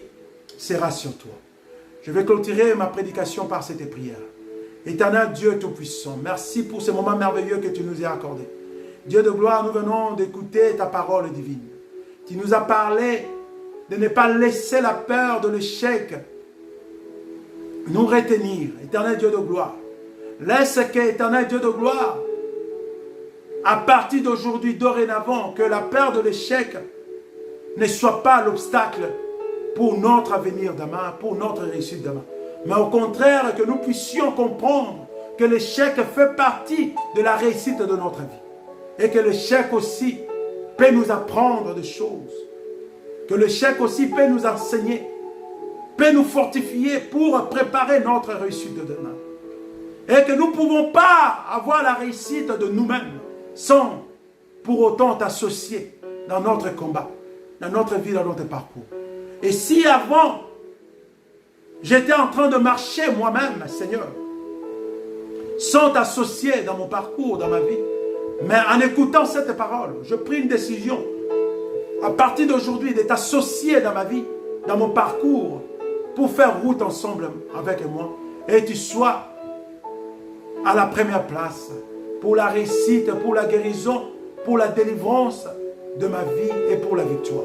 sera sur toi. Je vais clôturer ma prédication par cette prière. Éternel Dieu Tout-Puissant, merci pour ce moment merveilleux que tu nous as accordé. Dieu de gloire, nous venons d'écouter ta parole divine. Tu nous as parlé de ne pas laisser la peur de l'échec nous retenir. Éternel Dieu de gloire, laisse que, éternel Dieu de gloire, à partir d'aujourd'hui, dorénavant, que la peur de l'échec ne soit pas l'obstacle pour notre avenir demain, pour notre réussite demain. Mais au contraire, que nous puissions comprendre que l'échec fait partie de la réussite de notre vie. Et que l'échec aussi peut nous apprendre des choses. Que l'échec aussi peut nous enseigner, peut nous fortifier pour préparer notre réussite de demain. Et que nous ne pouvons pas avoir la réussite de nous-mêmes sans pour autant t'associer dans notre combat, dans notre vie, dans notre parcours. Et si avant, j'étais en train de marcher moi-même, Seigneur, sans t'associer dans mon parcours, dans ma vie, mais en écoutant cette parole, je pris une décision, à partir d'aujourd'hui, de t'associer dans ma vie, dans mon parcours, pour faire route ensemble avec moi, et tu sois à la première place, pour la réussite, pour la guérison, pour la délivrance de ma vie et pour la victoire.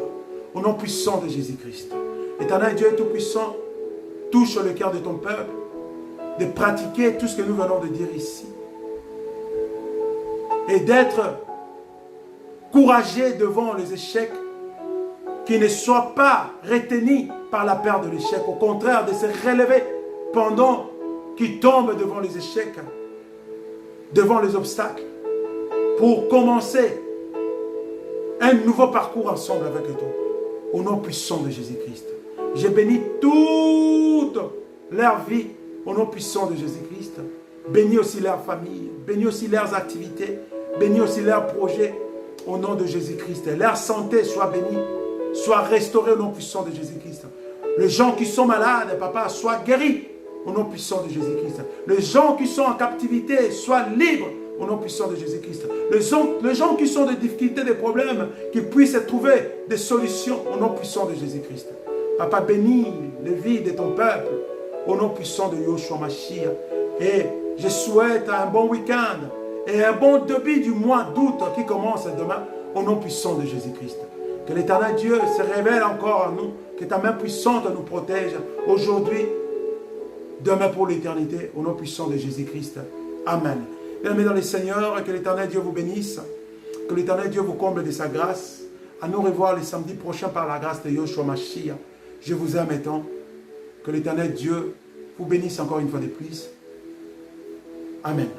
Au nom puissant de Jésus-Christ. Éternel Dieu Tout-Puissant, touche le cœur de ton peuple, de pratiquer tout ce que nous venons de dire ici. Et d'être courageux devant les échecs, qui ne soient pas retenus par la peur de l'échec. Au contraire, de se relever pendant qu'ils tombent devant les échecs, devant les obstacles, pour commencer un nouveau parcours ensemble avec toi. Au nom puissant de Jésus-Christ. Je bénis toute leur vie au nom puissant de Jésus-Christ. Bénis aussi leur famille, bénis aussi leurs activités, bénis aussi leurs projets au nom de Jésus-Christ. Leur santé soit bénie, soit restaurée au nom puissant de Jésus-Christ. Les gens qui sont malades, papa, soient guéris au nom puissant de Jésus-Christ. Les gens qui sont en captivité soient libres au nom puissant de Jésus-Christ. Les gens qui sont des difficultés, des problèmes, qui puissent trouver des solutions au nom puissant de Jésus-Christ. Papa, bénis les vies de ton peuple au nom puissant de Yoshua Mashiach. Et je souhaite un bon week-end et un bon début du mois d'août qui commence demain, au nom puissant de Jésus-Christ. Que l'Éternel Dieu se révèle encore à nous, que ta main puissante nous protège aujourd'hui, demain pour l'éternité, au nom puissant de Jésus-Christ. Amen. Bien-aimés dans les Seigneurs, que l'Éternel Dieu vous bénisse, que l'Éternel Dieu vous comble de sa grâce. À nous revoir les samedis prochains par la grâce de Yoshua Mashiach. Je vous aime tant. Que l'Éternel Dieu vous bénisse encore une fois de plus. Amen.